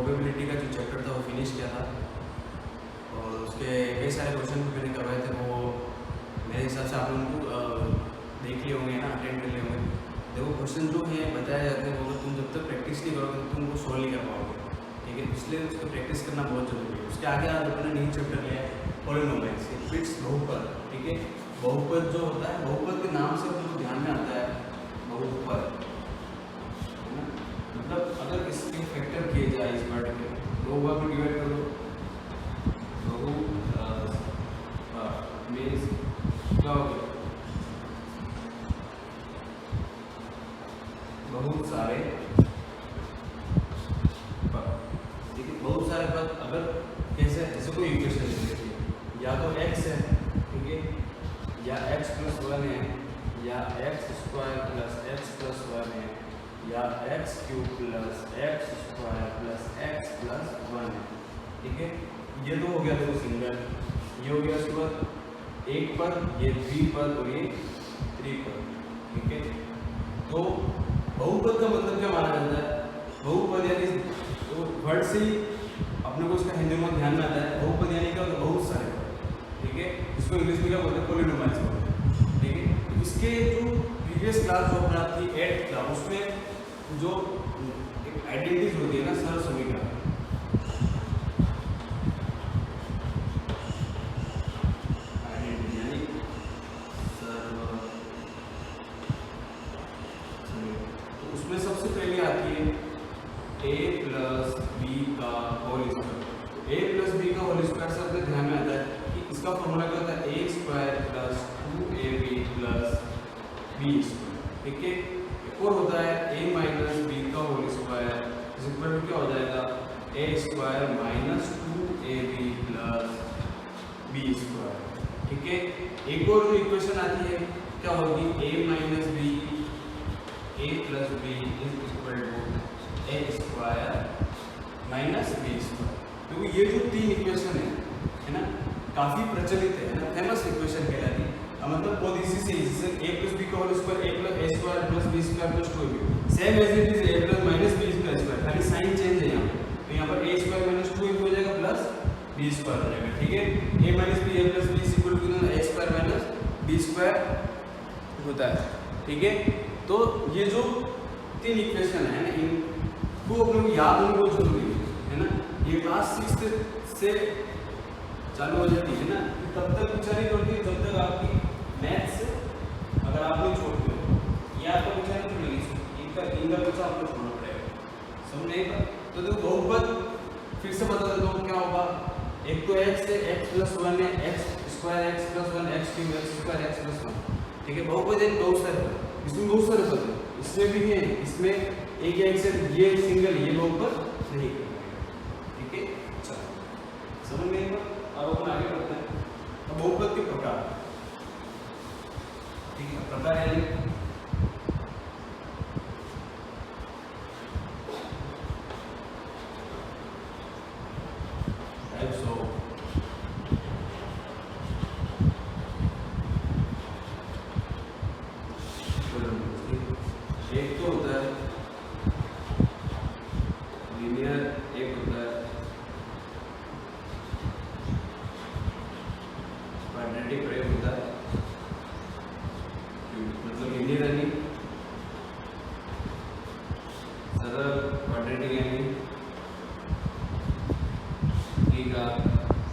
Probability का जो chapter था वो फिनिश किया था और उसके कई सारे क्वेश्चन मैंने करवाए थे। वो मेरे हिसाब से आप लोगों को देख लिए होंगे ना, अटेंड कर लिए होंगे। देखो क्वेश्चन जो है बताया जाते हैं वो अगर तुम जब तक प्रैक्टिस नहीं करोगे तो तुम वो सॉल्व नहीं कर पाओगे, ठीक है। इसलिए उसको प्रैक्टिस करना बहुत जरूरी है। उसके आगे आज अपने न्यू चैप्टर लिया है पॉलिनोमियल्स, इट्स बहुपद, ठीक है। बहुपद जो होता है, बहुपद के नाम से अपने को ध्यान में आता है बहुपद, है ना। मतलब अगर इसके फैक्टर किए जाए इस वर्ड के, दो भाग में डिवाइड कर दो, मीन्स क्या हो गया, बहुत सारे पद, ठीक है। बहुत सारे पद अगर कैसे, जैसे कोई इक्वेशन देखिए, या तो x है, ठीक है, या x प्लस 1 है, या x square plus x plus 1 है, या x cube plus x square plus x plus 1 है, ठीक है। ये तो हो गया देखो सिंगल, ये हो गया उसके बाद एक पद, ये द्विपद और ये त्रिपद, ठीक है। तो बहुपद का मतलब क्या माना जाता है, बहुपद यानी तो वर्ड से ही अपने को उसका हिंदी में ध्यान में आता है। बहुपद यानी क्या होता है, बहुत सारे पद, ठीक है। इसको इंग्लिश में क्या बोलते हैं, पॉलिनोमियल्स बोलते हैं, ठीक है। इसके जो प्रीवियस क्लास जो अपना थी 8th क्लास, उसमें जो एक आइडेंटिटीज होती है ना, सरल समीकरण, उसमें सबसे पहले आती है a प्लस बी का whole square. a plus B का होल स्क्वायर से अपने ध्यान में आता है कि इसका फॉर्मूला क्या होता है, a square plus 2ab plus B square, ठीक है। एक और होता है a माइनस बी का whole square is equal to क्या हो जाएगा, a square minus 2ab plus B square, ठीक है। एक और जो इक्वेशन आती है क्या होगी, a minus B a plus B is equal to a square minus B square. क्योंकि ये जो तीन इक्वेशन है ना, काफी प्रचलित है ना, फेमस इक्वेशन कहलाती है। मतलब बहुत इजी से इजी, a प्लस बी का whole square, a plus A square plus B square plus 2ab, same as it is a plus minus B square, खाली साइन चेंज है यहाँ पे। तो यहाँ पर a स्क्वायर माइनस 2ab हो जाएगा प्लस बी स्क्वायर हो जाएगा, ठीक है। a minus B a plus B is equal to a square minus B square होता है, ठीक है। तो ये जो तीन इक्वेशन है ना, इनको अपने को याद होना बहुत जरूरी है ना। ये क्लास 6 से चालू हो जाती है ना, तब तक पूछा नहीं करती जब तक आपकी मैथ से अगर आप नहीं छोड़ते हो, ये आपका पूछा नहीं छोड़ेगी, इनका पूछा आपको छोड़ना पड़ेगा, समझ नहीं पा। तो देखो बहुपद फिर से बता देता हूँ क्या होगा। एक तो x है, x प्लस 1 है, x square x plus 1, x cube x square x plus 1, ठीक है। बहुपद है बहुत सारे, इसमें बहुत सारे पद हैं, इसमें भी है, इसमें एक या एक से ये सिंगल, ये बहुपद नहीं, ठीक है। चलो समझ में आएगा। अब अपन आगे बढ़ते हैं। अब बहुपद के प्रकार, ठीक है, प्रकार है टाइप्स ऑफ एक तो होता है लीनियर, एक होता है क्वाड्रेटिक, प्रयोग होता है मतलब लीनियर यानी सरल, क्वाड्रेटिक यानी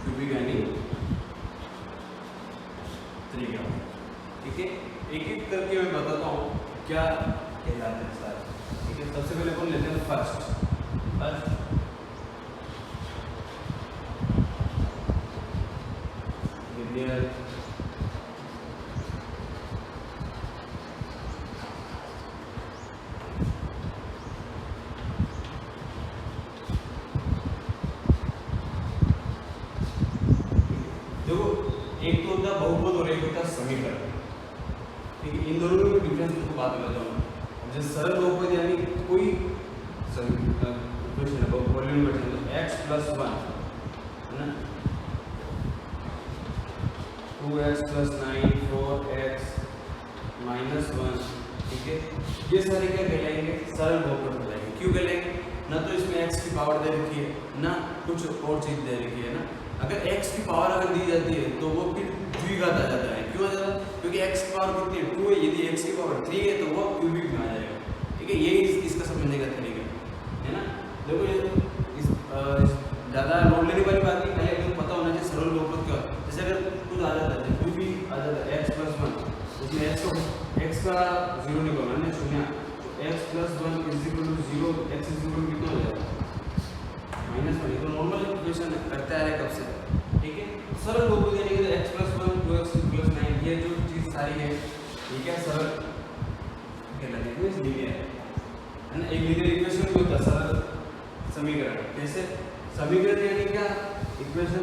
क्यूबिक यानी त्रिज्या, ठीक है। एक एक करके मैं बताता हूँ क्या कहलाते हैं सारे, ठीक है। सबसे पहले कौन लेते हैं, फर्स्ट लीनियर, देखो एक तो होता है बहुपद और एक होता है समीकरण, ठीक है। इन दोनों में डिफरेंस को बात कर रहा हूँ। जैसे सरल बहुपद यानी कोई इक्वेशन है, वॉल्यूम इक्वेशन, x प्लस 1 है ना, 2x प्लस 9 4x माइनस 1, ठीक है। ये सारे क्या कहलाएंगे, सरल बहुपद कहलाएंगे। क्यों कहलाएंगे, ना तो इसमें x की पावर दे रखी है ना कुछ और चीज़ दे रखी है ना। अगर x की पावर अगर दी जाती है तो वो फिर द्विघात आ जाता है। क्यों आ जाता है? क्योंकि x की पावर कितनी है 2 है, यदि x की पावर 3 है तो वो क्यूबिक में आ जाएगा। ठीक है, यही इसका समझने का तरीका है ना। देखो ये ज़्यादा लोड लेने वाली बात नहीं, पहले एकदम पता होना चाहिए सरल बहुपद क्या है। जैसे अगर कुछ आ जाता है क्यूबिक आ जाता है x+1, उसमें x का 0 निकालना है शून्य, x+1 = 0, x कितना हो जाएगा -1। तो नॉर्मल इक्वेशन करता है कब से, ठीक है। सरल बहुपद यानी कि x+1 2x+9 ये जो चीज़ सारी है ये क्या सरल कहलाती है, लीनियर है ना। एक लीनियर इक्वेशन भी होता है सरल समीकरण। जैसे समीकरण यानी क्या इक्वेशन,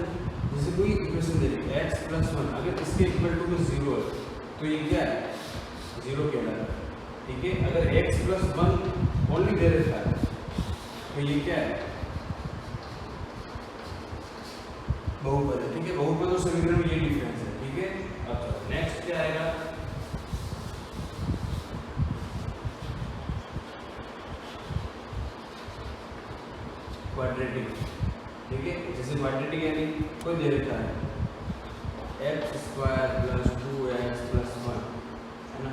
जैसे कोई इक्वेशन दे दी x+1 अगर इसके इक्वल टू 0 है तो ये क्या है 0 कहलाता है। ठीक है, अगर x+1 ओनली दे रखा है तो ये क्या है बहुपद है। ठीक है, बहुपद और समीकरण में ये डिफरेंस है। ठीक है, अब नेक्स्ट क्या आएगा क्वाड्रेटिक। ठीक है, जैसे क्वाड्रेटिक यानी कोई दे देता है x² + 2x+1 है ना,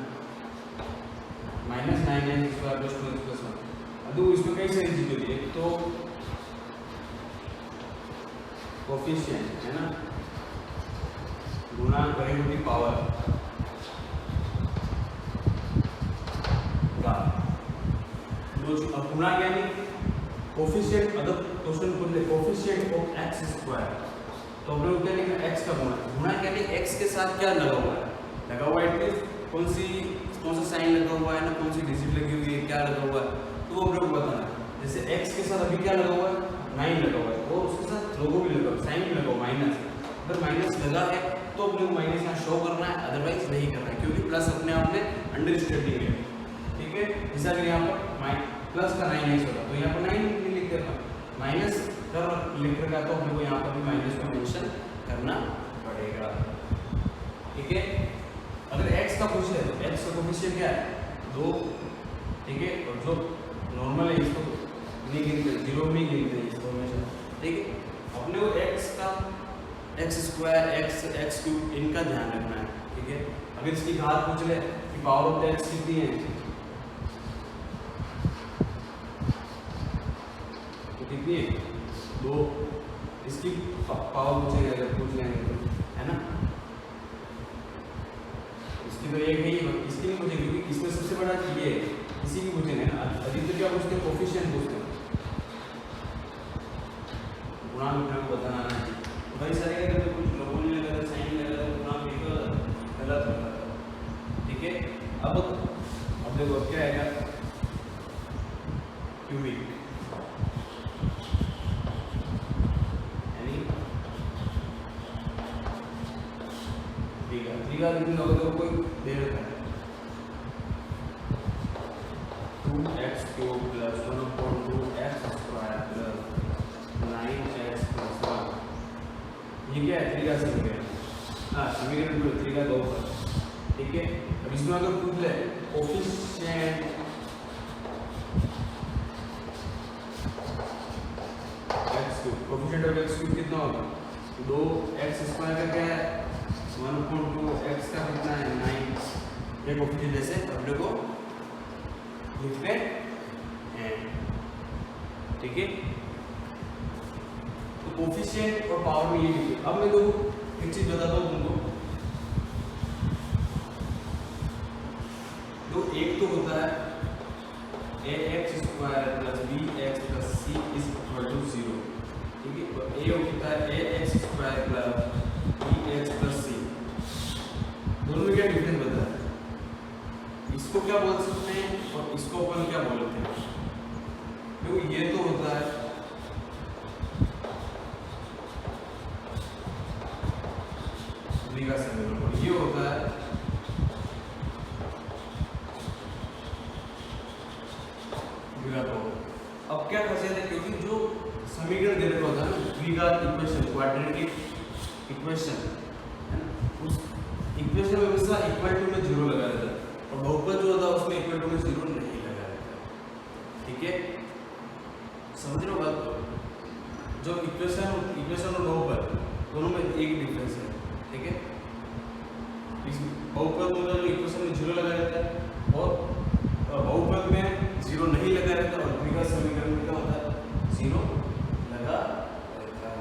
-9x² + 2x+1। अब देखो इसमें कई सारी चीजें होती है। एक तो कोफिशिएंट है ना, गुणा करें की पावर का दो गुणा यानी कोफिशिएंट। अगर क्वेश्चन पूछ ले कोफिशिएंट ऑफ x², तो हम लोग क्या लिखा x का गुणा क्या लिखा x के साथ क्या लगा हुआ है इट कौन सा साइन लगा हुआ है ना, कौन सी डिजिट लगी हुई है, क्या लगा हुआ है, तो हम लोग बताना। जैसे x के साथ अभी क्या लगा हुआ है 9 लगा हुआ है और उसके साथ लोगो भी लगा हुआ है, साइन भी लगा हुआ माइनस। अगर माइनस लगा है तो अपने को माइनस यहाँ शो करना है, अदरवाइज नहीं करना है, क्योंकि प्लस अपने आप में अंडरस्टैंडिंग है। ठीक है, जैसे अगर यहाँ पर प्लस का 9x होगा तो यहाँ पर 9 लिख देना, माइनस कर लिख रखा तो अपने को यहाँ पर भी माइनस को मेंशन करना पड़ेगा। ठीक है, अगर x का पूछ ले तो x का कोफिशिएंट क्या है 2। ठीक है, और जो नॉर्मल है इसको नहीं गिनते, 0 में ही गिनते हैं इसको हमेशा। ठीक है, अपने को x का x², x³ इनका ध्यान रखना है। ठीक है, अगर इसकी घात पूछ ले कि पावर ऑफ x कितनी है तो कितनी है 2, इसकी पावर पूछेंगे अगर पूछ लेंगे तो, है ना। इसकी तो एक है ही, इसकी नहीं पूछेंगे क्योंकि इसमें सबसे बड़ा ये है, इसी की पूछेंगे ना। अधिकतर क्या पूछते हैं कोफिशिएंट पूछते हैं, गुणा अपने को बताना है। तो भाई सारे क्या करते कुछ लोगों ने लगा था साइन लगा था गुणा भी गलत होता था। ठीक है, अब देखो क्या आएगा क्यूबिक यानी त्रिघात लिखने होगा तो कोई दे रखा है 2x³ + 1/2x² + 9x+1। ये क्या है त्रिघात समीकरण। हाँ, समीकरण में त्रिघात बहुपद। ठीक है, अब इसमें अगर पूछ ले coefficient x³ coefficient of x³ कितना होगा 2x² का क्या है 1/2x का कितना है 9। ये कोफिशिएंट जैसे अपने को लिखते हैं। ठीक है, तो कोफिशिएंट और पावर में ये लिखिए। अब मैं तो एक चीज बताता हूँ तुमको, तो एक तो होता है ax² + bx + c = 0। ठीक है, तो a होता है ax² + bx + c। दोनों में क्या डिफरेंस बता है, इसको क्या बोल सकते हैं और इसको अपन क्या बोलते हैं। देखो ये तो होता है द्विघात समीकरण और ये होता है द्विघात बहुपद। अब क्या खासियत है, क्योंकि जो समीकरण दे रखा होता है ना द्विघात इक्वेशन क्वाड्रेटिक इक्वेशन है ना, उस इक्वेशन में हमेशा इक्वल टू में 0 लगा रहता है और बहुपद जो होता है उसमें इक्वल टू में 0 नहीं लगा रहता है। ठीक है, समझ रहे हो बात को? जो इक्वेशन और बहुपद दोनों में एक डिफरेंस है, ठीक है। बहुपद में जो इक्वेशन में 0 लगा रहता है और बहुपद में 0 नहीं लगा रहता और द्विघात समीकरण में क्या होता है 0 लगा रहता है,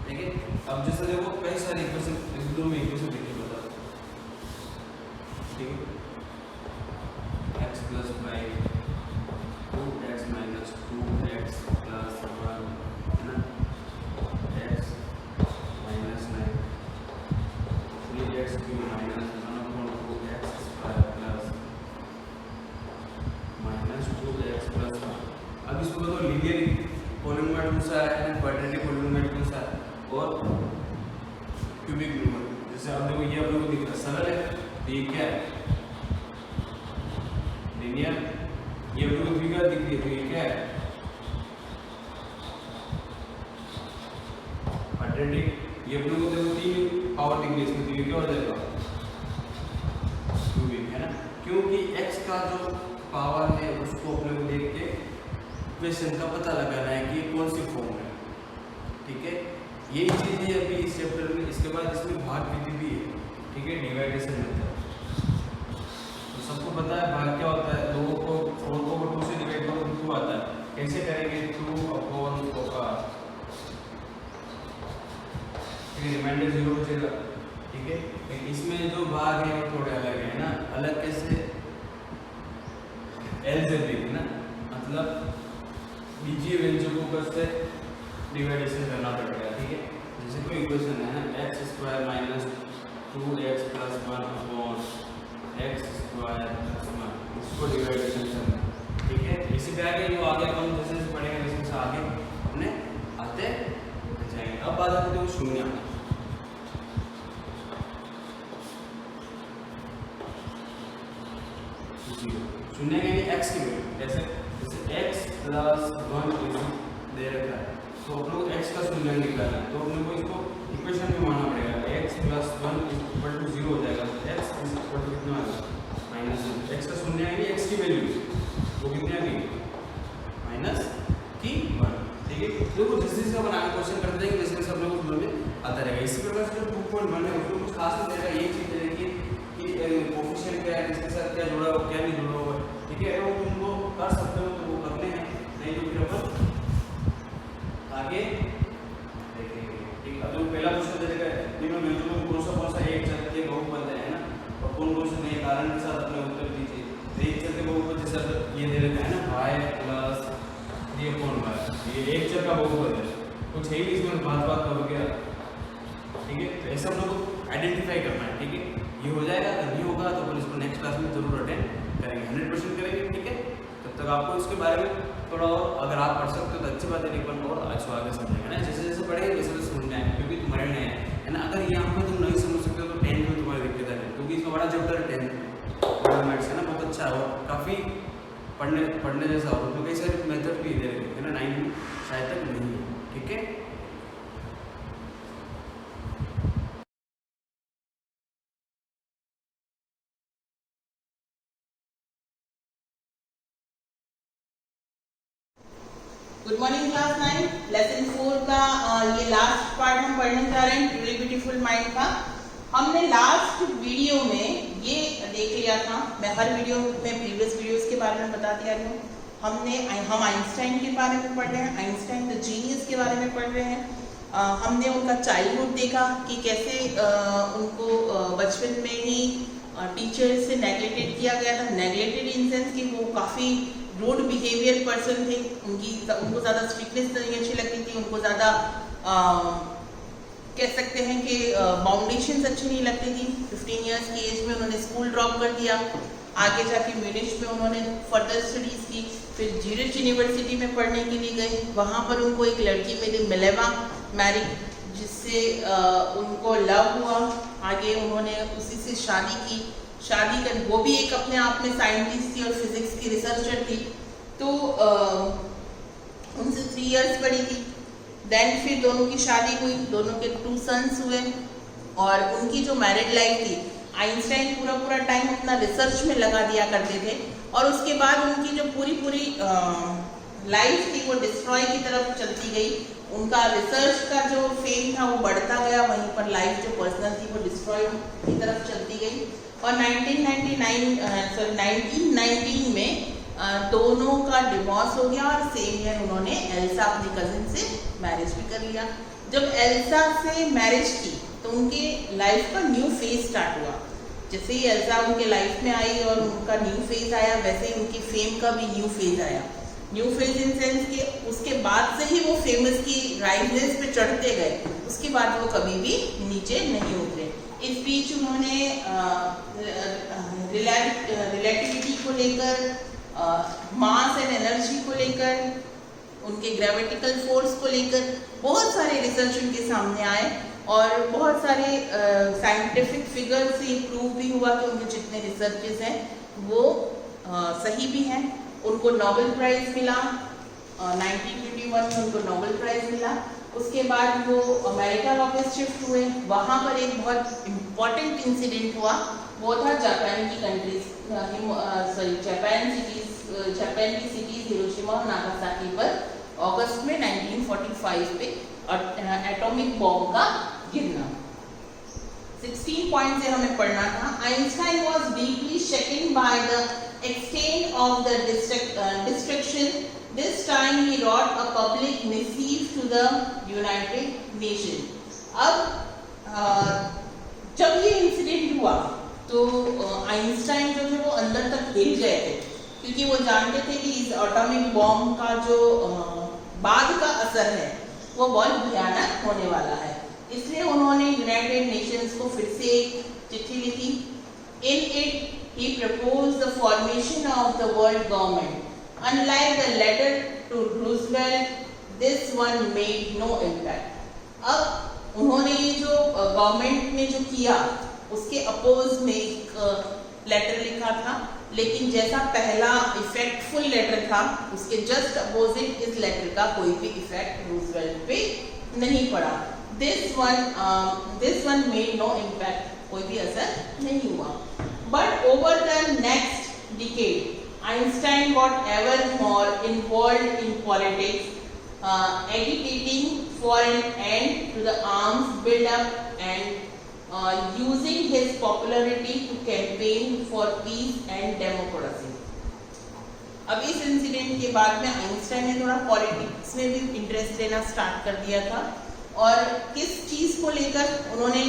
ठीक है। अब जैसे देखो कई सारे इक्वेशन इस दोनों में इक्वेशन देखिए बता, ठीक है। x + 5 2x - 2x + 1 है ना, x - 9 3x - 1/2x² -2x + 1। अब इसको तो लीनियर पॉलिनोमियल कौन सा है, क्वाड्रेटिक पॉलिनोमियल कौन सा है और क्यूबिक नंबर। जैसे आप देखो ये आप लोगों को दिख रहा है सरल है, तो ये क्या है लीनियर, ये आप लोगों को द्विघात दिख रही है, तो ये क्या है क्वाड्रेटिक। ये आप लोगों को देखो 3 पावर दिख रही है इसमें, तो ये क्या हो जाएगा क्यूबिक, है ना। क्योंकि x का जो पावर है उसको अपने को देख के इक्वेशन का पता लगाना है कि कौन सी फॉर्म है, ठीक है। यही चीज़ है अभी इस चैप्टर में। इसके बाद इसमें भाग विधि भी है, ठीक है, डिवाइडेशन मेथड। तो सबको पता है भाग क्या होता है, लोगों को 4/2 से डिवाइड करो तो 2 आता है। कैसे करेंगे 2/4, ठीक है, रिमाइंडर 0 बचेगा, ठीक है। लेकिन इसमें जो भाग है वो थोड़े अलग है ना। अलग कैसे, एलजेब्रिक ना, मतलब बीजीय व्यंजकों से डिवाइडेशन करना पड़ेगा, ठीक है। जैसे कोई इक्वेशन है ना x² - 2x + 1/x² + 1, इसको डिवाइडेशन करना, ठीक है। इसी पे आगे जो आगे हम जैसे जैसे पढ़ेंगे वैसे वैसे आगे अपने आते जाएंगे। अब बात आती है शून्य। शून्य यानी x की वैल्यू, जैसे x + 1 दे रखा है, तो हम लोग x का शून्य निकालना है, तो अपने को इसको इक्वेशन में मानना पड़ेगा। x + 1 = 0 हो जाएगा, x = कितना आएगा -1। x का शून्य यानी x की वैल्यू वो कितनी आ गई -1, ठीक है। देखो जिस चीज का बनाना क्वेश्चन करते हैं जैसे सब लोग समझ में आता रहेगा। इसी प्रकार से जो 2.1 है उसमें कुछ खास नहीं रहेगा। ये चीज देखिए कि कोएफिशिएंट क्या है, किसके साथ क्या जुड़ा हुआ क्या नहीं जुड़ा हुआ, ठीक है। अगर तुमको कर सकते हो तो वो करने हैं, नहीं तो फिर अपन आगे देखेंगे, ठीक। अब जो पहला क्वेश्चन देगा तीनों व्यंजकों में कौन सा एक चर के बहुपद है ना, और कौन कौन से नहीं, कारण के साथ अपने उत्तर दीजिए। तो एक चर के बहुपद जैसे ये दे रखा है ना y + 3/y, ये एक चर का बहुपद है, कुछ है ही इसमें बात का हो गया, ठीक है। तो ऐसा हम लोग को आइडेंटिफाई करना है, ठीक है। ये हो जाएगा, अगर नहीं होगा तो अपन इसको नेक्स्ट क्लास में जरूर अटेंड करेंगे, 100% करेंगे, ठीक है। तब तक आपको इसके बारे में थोड़ा और अगर आप पढ़ सकते हो तो अच्छी बात है, लेकिन और अच्छे आगे समझेंगे ना। जैसे जैसे पढ़ेंगे वैसे वैसे समझना है, क्योंकि तुम्हारे नए है ना। अगर यहाँ पर तुम नहीं समझ सकते हो तो 10th में तुम्हारी दिक्कत है, क्योंकि इसका बड़ा चैप्टर है 10th मैथमेटिक्स है ना, बहुत अच्छा है और काफ़ी पढ़ने जैसा, और उसमें कई सारे मेथड भी दे रहे हैं ना, 9 में शायद तक नहीं है, ठीक है। गुड मॉर्निंग क्लास 9, लेसन 4 का ये लास्ट पार्ट हम पढ़ने जा रहे हैं, ट्रूली ब्यूटीफुल माइंड का। हमने लास्ट वीडियो में ये देख लिया था, मैं हर वीडियो में प्रीवियस वीडियोस के बारे में बता दिया हूँ। हम आइंस्टाइन के बारे में पढ़ रहे हैं, आइंस्टाइन द जीनियस के बारे में पढ़ रहे हैं। हमने उनका चाइल्डहुड देखा कि कैसे उनको बचपन में ही टीचर से नेगलेक्टेड किया गया था। नेगलेक्टेड इन सेंस कि वो काफ़ी रूड बिहेवियर पर्सन थे, उनको ज़्यादा स्ट्रिक्टनेस नहीं अच्छी लगती थी, उनको ज़्यादा कह सकते हैं कि बाउंडेशंस अच्छी नहीं लगती थी। 15 इयर्स की एज में उन्होंने स्कूल ड्रॉप कर दिया, आगे जाके म्यूनिच में उन्होंने फर्दर स्टडीज़ की, फिर ज्यूरिच यूनिवर्सिटी में पढ़ने के लिए गए। वहाँ पर उनको एक लड़की मिली मिलेवा मैरी, जिससे उनको लव हुआ। आगे उन्होंने उसी से शादी की, शादी कर वो भी एक अपने आप में साइंटिस्ट थी और फिजिक्स की रिसर्चर थी, तो उनसे 3 इयर्स पढ़ी थी। देन फिर दोनों की शादी हुई, दोनों के 2 सन्स हुए, और उनकी जो मैरिड लाइफ थी, आइंस्टाइन पूरा टाइम अपना रिसर्च में लगा दिया करते थे। और उसके बाद उनकी जो पूरी लाइफ थी वो डिस्ट्रॉय की तरफ चलती गई, उनका रिसर्च का जो फेम था वो बढ़ता गया, वहीं पर लाइफ जो पर्सनल थी वो डिस्ट्रॉय की तरफ चलती गई। और 1919 में दोनों का डिवोर्स हो गया और सेम ईयर उन्होंने एल्सा अपनी कजिन से मैरिज भी कर लिया। जब एल्सा से मैरिज की तो उनके लाइफ का न्यू फेज स्टार्ट हुआ। जैसे ही एल्सा उनके लाइफ में आई और उनका न्यू फेज आया, वैसे ही उनकी फेम का भी न्यू फेज आया। न्यू फेज इन सेंस कि उसके बाद से ही वो फेमस की राइजनेस पे चढ़ते गए, उसके बाद वो कभी भी नीचे नहीं उतरे। इस बीच उन्होंने रिलेटिविटी को लेकर, मास एंड एनर्जी को लेकर, उनके ग्रेविटिकल फोर्स को लेकर बहुत सारे रिसर्च उनके सामने आए और बहुत सारे साइंटिफिक फिगर से प्रूव भी हुआ कि उनके जितने रिसर्चेस हैं वो सही भी हैं। उनको नोबेल प्राइज मिला, 1921 में उनको नोबेल प्राइज मिला। उसके बाद वो अमेरिका वापस शिफ्ट हुए, वहाँ पर एक बहुत इम्पॉर्टेंट इंसिडेंट हुआ, वो था जापान की कंट्रीज जापान की सिटीज हिरोशिमा और नागासाकी पर अगस्त में 1945 पे एटॉमिक बॉम्ब का गिरना। 16 पॉइंट से हमें पढ़ना था। Einstein was deeply shaken by the extent of the destruction. This time he wrote a public missive to the United Nations. अब जब ये इंसिडेंट हुआ तो आइंस्टाइन जो थे वो अंदर तक हिल गए थे, क्योंकि वो जानते थे कि इस एटॉमिक बॉम्ब का जो बाद का असर है वो बहुत भयानक होने वाला है। इसलिए उन्होंने यूनाइटेड नेशंस को फिर से एक चिट्ठी लिखी। In it he proposed the formation of the world government. Unlike the letter to Roosevelt, this one made no impact. अब उन्होंने ये जो गवर्नमेंट ने जो किया उसके अपोज में एक लेटर लिखा था, लेकिन जैसा पहला इफेक्टफुल लेटर था उसके जस्ट अपोजिट इस लेटर का कोई भी इफेक्ट रूजवेल्ट पे नहीं पड़ा। This one made no impact. कोई भी असर नहीं हुआ। But over the next decade, Einstein got ever more involved in politics, agitating for an end to the arms build-up and using his popularity to campaign for peace and democracy. अब इस incident के बाद में Einstein ने थोड़ा politics में भी interest लेना स्टार्ट कर दिया था। और किस चीज़ को लेकर उन्होंने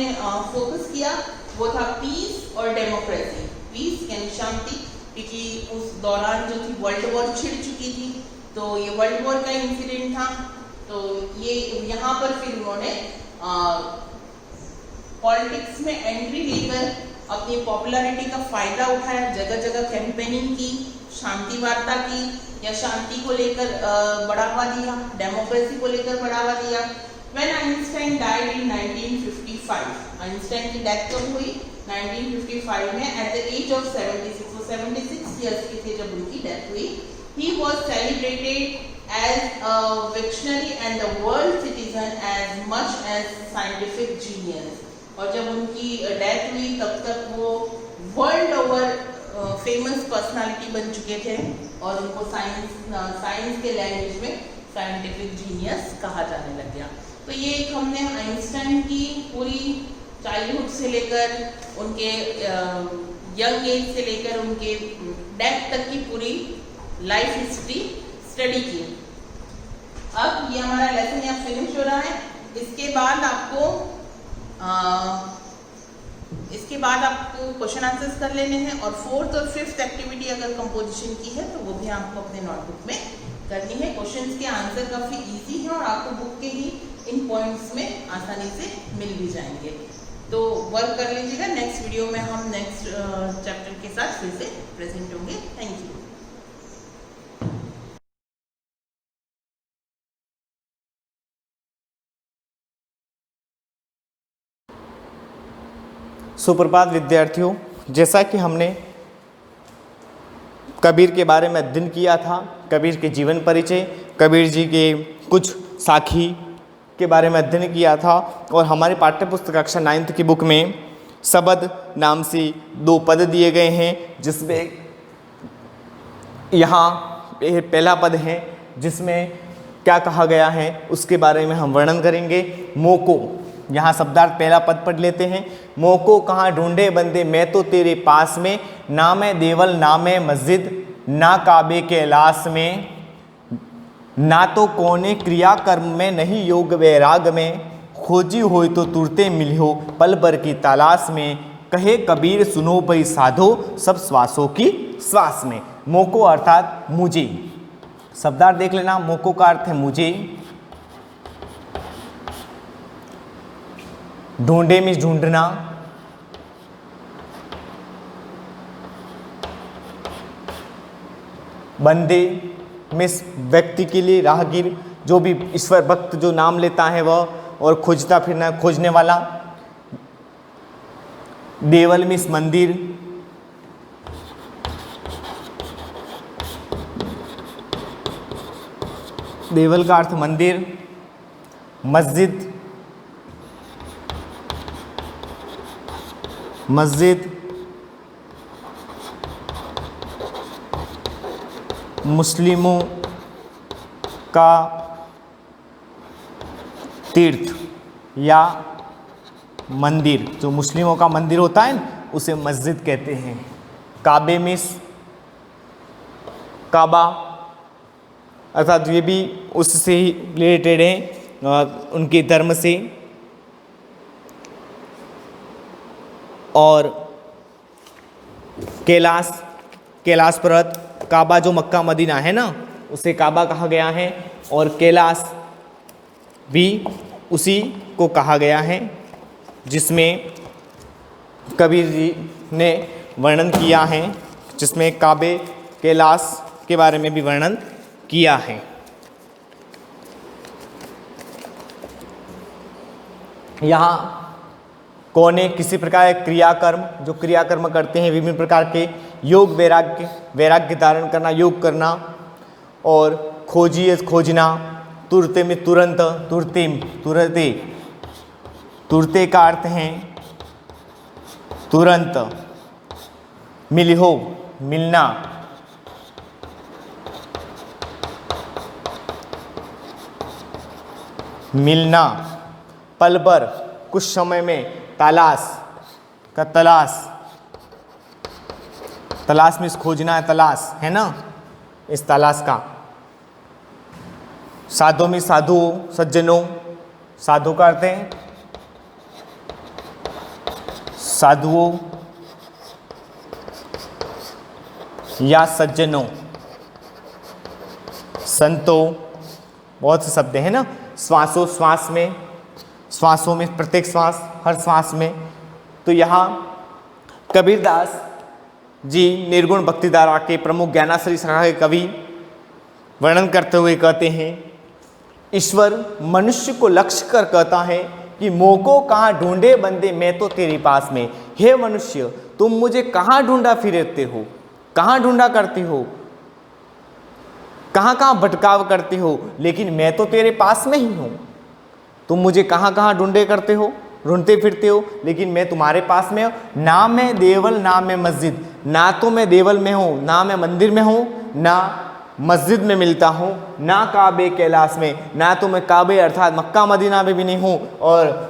फोकस किया, वो था पीस और डेमोक्रेसी। पीस यानी शांति, क्योंकि उस दौरान जो थी वर्ल्ड वॉर छिड़ चुकी थी, तो ये वर्ल्ड वॉर का इंसिडेंट था। तो ये यहाँ पर फिर उन्होंने पॉलिटिक्स में एंट्री लेकर अपनी पॉपुलैरिटी का फायदा उठाया, जगह जगह कैंपेनिंग की, शांति वार्ता की या शांति को लेकर बढ़ावा दिया, डेमोक्रेसी को लेकर बढ़ावा दिया। When Einstein died in 1955, Einstein की डेथ कब हुई? 1955 में at the age of 76, वो 76 years के थे जब उनकी डेथ हुई। He was celebrated as a visionary and the world citizen as much as scientific genius. और जब उनकी डेथ हुई तब तक वो वर्ल्ड ओवर फेमस पर्सनालिटी बन चुके थे और उनको साइंस के लैंग्वेज में साइंटिफिक जीनियस कहा जाने लग गया। तो ये एक हमने आइंस्टाइन की पूरी चाइल्डहुड से लेकर उनके यंग एज से लेकर उनके डेथ तक की पूरी लाइफ हिस्ट्री स्टडी की। अब ये हमारा लेसन यहाँ फिनिश हो रहा है। इसके बाद आपको क्वेश्चन आंसर्स कर लेने हैं और 4th और 5th एक्टिविटी अगर कंपोजिशन की है तो वो भी आपको अपने नोटबुक में करनी है। क्वेश्चंस के आंसर काफ़ी इजी हैं और आपको बुक के ही इन पॉइंट्स में आसानी से मिल भी जाएंगे, तो वर्क कर लीजिएगा। नेक्स्ट वीडियो में हम नेक्स्ट चैप्टर के साथ फिर से प्रेजेंट होंगे। Thank you. सुप्रभात विद्यार्थियों, जैसा कि हमने कबीर के बारे में अध्ययन किया था, कबीर के जीवन परिचय, कबीर जी के कुछ साखी के बारे में अध्ययन किया था और हमारे पाठ्य पुस्तक कक्षा 9th की बुक में शबद नाम से 2 पद दिए गए हैं, जिसमें यहाँ पहला पद है जिसमें क्या कहा गया है उसके बारे में हम वर्णन करेंगे। मोको, यहाँ शब्दार्थ पहला पद पढ़ लेते हैं। मोको कहाँ ढूंढे बंदे मैं तो तेरे पास में, ना मैं देवल ना मैं मस्जिद, ना काबे के लाश में, ना तो कोने क्रिया कर्म में, नहीं योग वैराग में, खोजी होय तो तुरते मिलियो पल भर की तलाश में, कहे कबीर सुनो भई साधो सब श्वासों की श्वास में। मोको अर्थात मुझे, शब्दार्थ देख लेना। मोको का अर्थ है मुझे, ढूंढे में ढूंढना, बंदे में व्यक्ति के लिए, राहगीर जो भी ईश्वर भक्त जो नाम लेता है वह, और खोजता फिरना खोजने वाला। देवल में मंदिर, देवल का अर्थ मंदिर, मस्जिद, मस्जिद, मुस्लिमों का तीर्थ या मंदिर, जो मुस्लिमों का मंदिर होता है उसे मस्जिद कहते हैं। काबे में, काबा अर्थात ये भी उससे ही रिलेटेड है उनके धर्म से। और कैलाश, कैलाश पर्वत, काबा जो मक्का मदीना है ना उसे काबा कहा गया है, और कैलाश भी उसी को कहा गया है जिसमें कबीर जी ने वर्णन किया है, जिसमें काबे कैलाश के बारे में भी वर्णन किया है। यहाँ कोने किसी प्रकार के क्रियाकर्म, जो क्रियाकर्म करते हैं विभिन्न प्रकार के, योग वैराग्य, वैराग्य धारण करना, योग करना, और खोजिए खोजना, तुरते में तुरंत, तुरते तुरते, तुरते का अर्थ है तुरंत, मिलिहो मिलना, मिलना, पल भर कुछ समय में, तलाश का तलाश, तलाश में खोजना है, तलाश है ना, इस तलाश का। साधु में साधु, सज्जनों, साधु का अर्थ है साधुओं या सज्जनों, संतों, बहुत से शब्द हैं ना। श्वासों, श्वास में, श्वासों में, प्रत्येक श्वास, हर श्वास में। तो यहाँ कबीरदास जी निर्गुण भक्ति धारा के प्रमुख ज्ञानाश्रय शाखा के कवि वर्णन करते हुए कहते हैं, ईश्वर मनुष्य को लक्ष्य कर कहता है कि मोको कहाँ ढूंढे बंदे मैं तो तेरे पास में। हे मनुष्य, तुम मुझे कहाँ ढूंढा फिरते हो, कहाँ ढूंढा करते हो, कहाँ कहाँ भटकाव करते हो, लेकिन मैं तो तेरे पास में ही हूँ। तुम मुझे कहाँ कहाँ ढूंढे करते हो, ढूंढते फिरते हो, लेकिन मैं तुम्हारे पास में हूँ। ना मैं देवल ना मैं मस्जिद, ना तो मैं देवल में हूँ, ना मैं मंदिर में हूँ, ना मस्जिद में मिलता हूँ, ना काबे कैलाश में, ना तो मैं काबे अर्थात मक्का मदीना में भी नहीं हूँ, और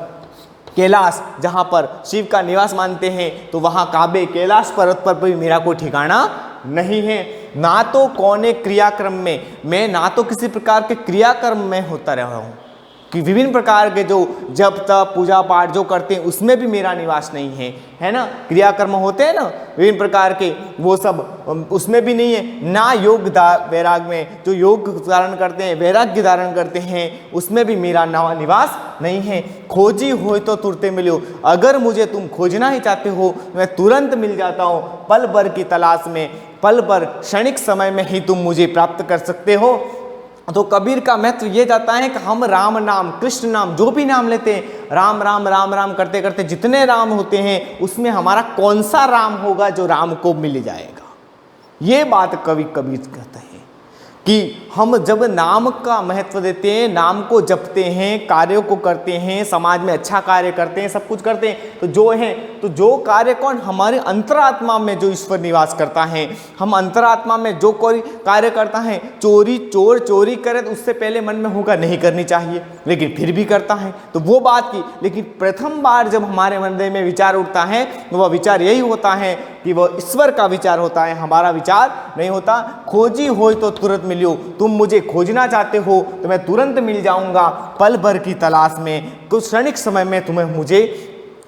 कैलाश जहाँ पर शिव का निवास मानते हैं तो वहाँ काबे कैलाश पर्वत पर भी मेरा कोई ठिकाना नहीं है। ना तो कौने क्रियाक्रम में, मैं ना तो किसी प्रकार के क्रियाक्रम में होता रहा हूँ कि विभिन्न प्रकार के जो जप तप पूजा पाठ जो करते हैं उसमें भी मेरा निवास नहीं है, है ना। क्रियाकर्म होते हैं ना विभिन्न प्रकार के, वो सब उसमें भी नहीं है। ना योग वैराग में, जो योग धारण करते हैं, वैराग्य धारण करते हैं, उसमें भी मेरा निवास नहीं है। खोजी हो तो तुरते मिलो, अगर मुझे तुम खोजना ही चाहते हो मैं तुरंत मिल जाता हूँ। पल भर की तलाश में, पल भर क्षणिक समय में ही तुम मुझे प्राप्त कर सकते हो। तो कबीर का महत्व ये जाता है कि हम राम नाम, कृष्ण नाम, जो भी नाम लेते हैं, राम राम राम राम करते करते जितने राम होते हैं उसमें हमारा कौन सा राम होगा जो राम को मिल जाएगा, ये बात कवि कबीर कहते हैं। कि हम जब नाम का महत्व देते हैं, नाम को जपते हैं, कार्यों को करते हैं, समाज में अच्छा कार्य करते हैं, सब कुछ करते हैं, तो जो कार्य कौन, हमारे अंतरात्मा में जो ईश्वर निवास करता है, हम अंतरात्मा में जो कोई कार्य करता है, चोर चोरी करे तो उससे पहले मन में होगा नहीं करनी चाहिए, लेकिन फिर भी करता है, तो वो बात की। लेकिन प्रथम बार जब हमारे हृदय में विचार उठता है, वह विचार यही होता है कि वह ईश्वर का विचार होता है, हमारा विचार नहीं होता। खोजी हो तो तुरंत मिलियो, तुम मुझे खोजना चाहते हो तो मैं तुरंत मिल जाऊंगा, पल भर की तलाश में, कुछ क्षणिक समय में तुम्हें मुझे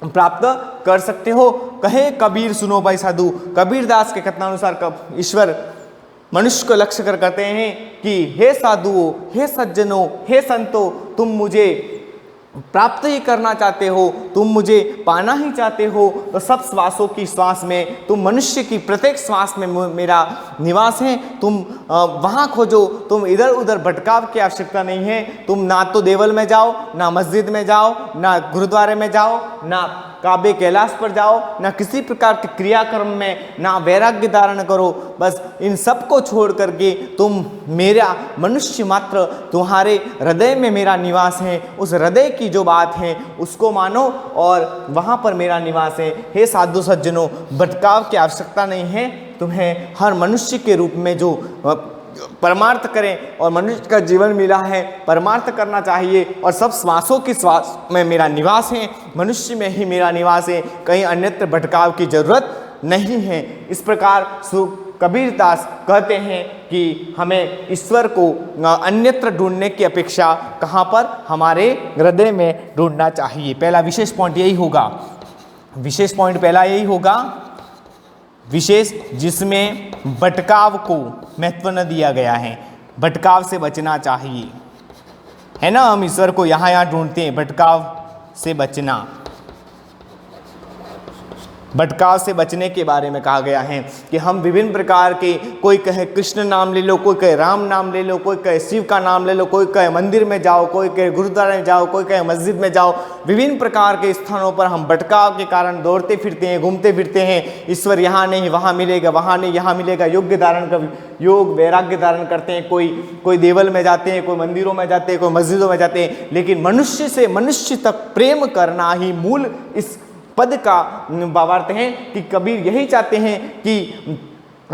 प्राप्त कर सकते हो। कहे कबीर सुनो भाई साधु, कबीरदास के कथनानुसार ईश्वर मनुष्य को लक्ष्य कर कहते हैं कि हे साधुओं, हे सज्जनों, हे संतों, तुम मुझे प्राप्त ही करना चाहते हो, तुम मुझे पाना ही चाहते हो, तो सब श्वासों की श्वास में, तुम मनुष्य की प्रत्येक श्वास में मेरा निवास है, तुम वहाँ खोजो, तुम इधर उधर भटकाव की आवश्यकता नहीं है। तुम ना तो देवल में जाओ, ना मस्जिद में जाओ, ना गुरुद्वारे में जाओ, ना काबे कैलाश पर जाओ, ना किसी प्रकार के क्रियाक्रम में, ना वैराग्य धारण करो, बस इन सब को छोड़ करके तुम मेरा मनुष्य मात्र, तुम्हारे हृदय में मेरा निवास है, उस हृदय की जो बात है उसको मानो और वहाँ पर मेरा निवास है। हे साधु सज्जनों, भटकाव की आवश्यकता नहीं है, तुम्हें हर मनुष्य के रूप में जो परमार्थ करें, और मनुष्य का जीवन मिला है, परमार्थ करना चाहिए, और सब श्वासों की श्वास में मेरा निवास है, मनुष्य में ही मेरा निवास है, कहीं अन्यत्र भटकाव की जरूरत नहीं है। इस प्रकार कबीरदास कहते हैं कि हमें ईश्वर को अन्यत्र ढूंढने की अपेक्षा कहाँ पर, हमारे हृदय में ढूंढना चाहिए। पहला विशेष पॉइंट यही होगा, विशेष पॉइंट पहला यही होगा, विशेष जिसमें भटकाव को महत्व न दिया गया है, भटकाव से बचना चाहिए, है ना। हम ईश्वर को यहाँ ढूंढते हैं, भटकाव से बचना, भटकाव से बचने के बारे में कहा गया है कि हम विभिन्न प्रकार के, कोई कहे कृष्ण नाम ले लो, कोई कहे राम नाम ले लो, कोई कहे शिव का नाम ले लो, कोई कहे मंदिर में जाओ, कोई कहे गुरुद्वारे में जाओ, कोई कहे मस्जिद में जाओ, विभिन्न प्रकार के स्थानों पर हम भटकाव के कारण दौड़ते फिरते हैं, घूमते फिरते हैं। ईश्वर यहाँ नहीं वहाँ मिलेगा, वहाँ नहीं यहाँ मिलेगा, योग वैराग्य धारण करते हैं, कोई देवल में जाते हैं, कोई मंदिरों में जाते हैं, कोई मस्जिदों में जाते हैं, लेकिन मनुष्य से मनुष्य तक प्रेम करना ही मूल इस पद का भावार्थ है। कि कबीर यही चाहते हैं कि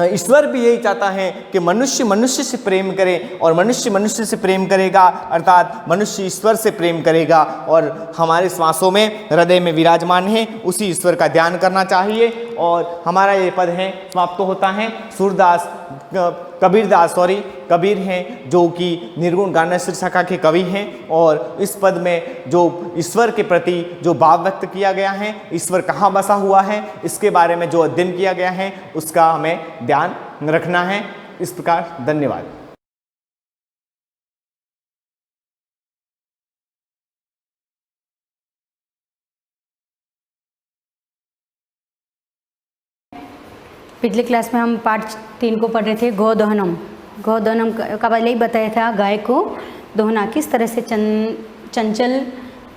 ईश्वर भी यही चाहता है कि मनुष्य मनुष्य से प्रेम करे, और मनुष्य मनुष्य से प्रेम करेगा अर्थात मनुष्य ईश्वर से प्रेम करेगा, और हमारे श्वासों में, हृदय में विराजमान है उसी ईश्वर का ध्यान करना चाहिए। और हमारा ये पद है समाप्त होता है। कबीर हैं जो कि निर्गुण गानश्री शाखा के कवि हैं, और इस पद में जो ईश्वर के प्रति जो भाव व्यक्त किया गया है, ईश्वर कहाँ बसा हुआ है, इसके बारे में जो अध्ययन किया गया है उसका हमें ध्यान रखना है। इस प्रकार धन्यवाद। पिछले क्लास में हम पाठ 3 को पढ़ रहे थे, गोदहनम का पहले ही बताया था, गाय को दोहना किस तरह से चंचल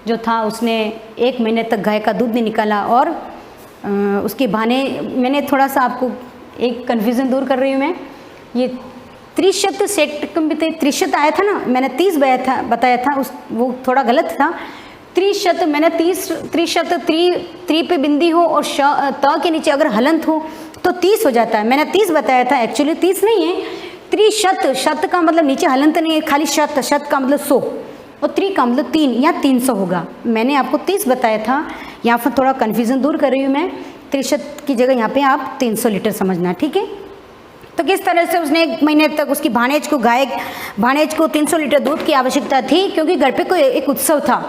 जो था उसने 1 महीने तक गाय का दूध नहीं निकाला, और उसके बहाने मैंने थोड़ा सा आपको एक कन्फ्यूज़न दूर कर रही हूँ मैं। ये त्रिशत सेट त्रिशत आया था ना, मैंने 30 बताया था, वो थोड़ा गलत था। त्रिशत मैंने 30 त्रिशत त्रि पे बिंदी हो और त के नीचे अगर हलंत हो तो 30 हो जाता है। मैंने 30 बताया था, एक्चुअली 30 नहीं है। त्रिशत, शत का मतलब नीचे हलंत नहीं है, खाली शत का मतलब 100, और त्रि का मतलब 3 या 300 होगा। मैंने आपको 30 बताया था, यहाँ पर थोड़ा कन्फ्यूज़न दूर कर रही हूँ मैं। त्रिशत की जगह यहाँ पे आप 300 लीटर समझना, ठीक है। तो किस तरह से उसने 1 महीने तक उसकी भाणेज को 300 लीटर दूध की आवश्यकता थी, क्योंकि घर पे कोई एक उत्सव था,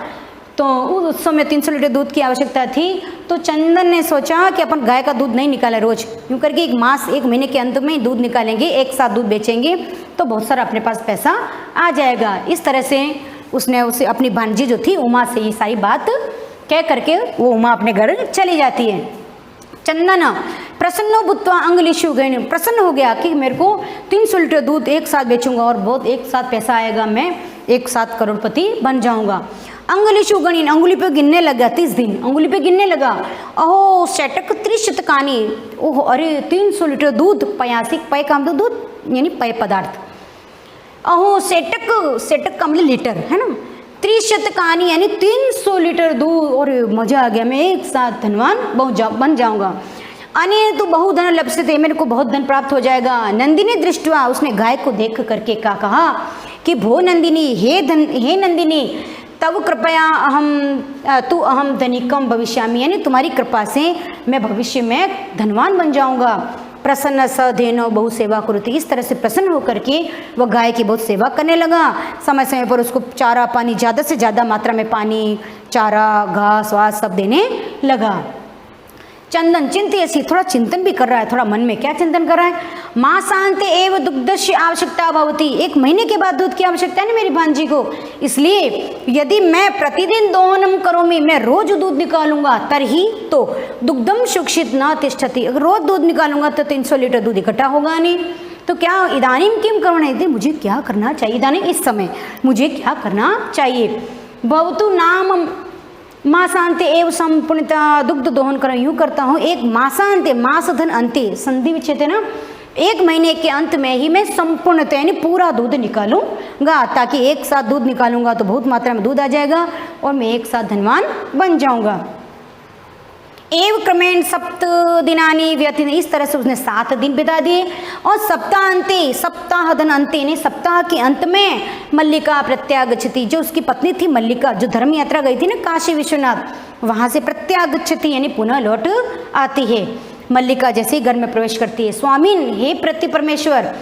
तो उस उत्सव में 300 लीटर दूध की आवश्यकता थी। तो चंदन ने सोचा कि अपन गाय का दूध नहीं निकाला रोज, यूँ करके 1 महीने के अंत में दूध निकालेंगे, एक साथ दूध बेचेंगे तो बहुत सारा अपने पास पैसा आ जाएगा। इस तरह से उसने उसे अपनी भांजी जो थी उमा से ये सारी बात कह करके वो उमा अपने घर चली जाती है। चंदन प्रसन्नो भूत्वा अंगुलीषु गृह्णी, प्रसन्न हो गया कि मेरे को 300 लीटर दूध एक साथ बेचूंगा और बहुत एक साथ पैसा आएगा, मैं एक साथ करोड़पति बन जाऊंगा। अंगुलीषु गणिन, अंगुली पे गिनने लगा, 30 दिन अंगुली पे गिनने लगा। अहो शटक त्रिशतकानी, ओह अरे 300 लीटर दूध, पयासिक, पय का मतलब दूध यानी पय पदार्थ, अहो सेटक का मतलब लीटर है ना, 300 यानी 300 लीटर दूध। और मज़ा आ गया, मैं एक साथ धनवान बन जाऊंगा। अन्य तो बहुधन लप्स्यते, मेरे को बहुत धन प्राप्त हो जाएगा। नंदिनी दृष्टवा, उसने गाय को देख करके क्या कहा कि भो नंदिनी, हे नंदिनी, तब कृपया अहम धनिकम भविष्यामि, यानी तुम्हारी कृपा से मैं भविष्य में धनवान बन जाऊंगा। प्रसन्न स धेनो बहु सेवा कुरुति, इस तरह से प्रसन्न होकर के वह गाय की बहुत सेवा करने लगा। समय समय पर उसको चारा पानी, ज़्यादा से ज़्यादा मात्रा में पानी, चारा, घास वास सब देने लगा। चंदन चिंतयसि, थोड़ा चिंतन भी कर रहा है, थोड़ा मन में क्या चिंतन कर रहा है, मासान्ते एव दुग्धस्य आवश्यकता भवति, 1 महीने के बाद दूध की आवश्यकता है ना मेरी भांजी को, इसलिए यदि मैं प्रतिदिन दोहनम करोमि, मैं रोज दूध निकालूंगा, तरही तो दुग्धम सुक्षित न तिष्ठति, अगर रोज दूध निकालूंगा तो 300 लीटर दूध इकट्ठा होगा नहीं। तो क्या इदानीम किम करणीयते, मुझे क्या करना चाहिए, इदानीम इस समय मुझे क्या करना चाहिए। भवतु नाम मासांते एव संपूर्णता दुग्ध दोहन कर, यूँ करता हूँ एक मासांते, मासधन अंते संधि विच्छेद है ना, 1 महीने के अंत में ही मैं संपूर्णता यानी पूरा दूध निकालूंगा, ताकि एक साथ दूध निकालूंगा तो बहुत मात्रा में दूध आ जाएगा और मैं एक साथ धनवान बन जाऊंगा। एव क्रमेण 7 दिनानि व्यतीत, इस तरह से उसने 7 दिन बिता दिए। और सप्ताह धन अंते यानी सप्ताह के अंत में मल्लिका प्रत्यागच्छति, जो उसकी पत्नी थी मल्लिका, जो धर्म यात्रा गई थी ना काशी विश्वनाथ, वहाँ से प्रत्यागच्छति यानी पुनः लौट आती है। मल्लिका जैसे ही घर में प्रवेश करती है, स्वामीन हे प्रति परमेश्वर,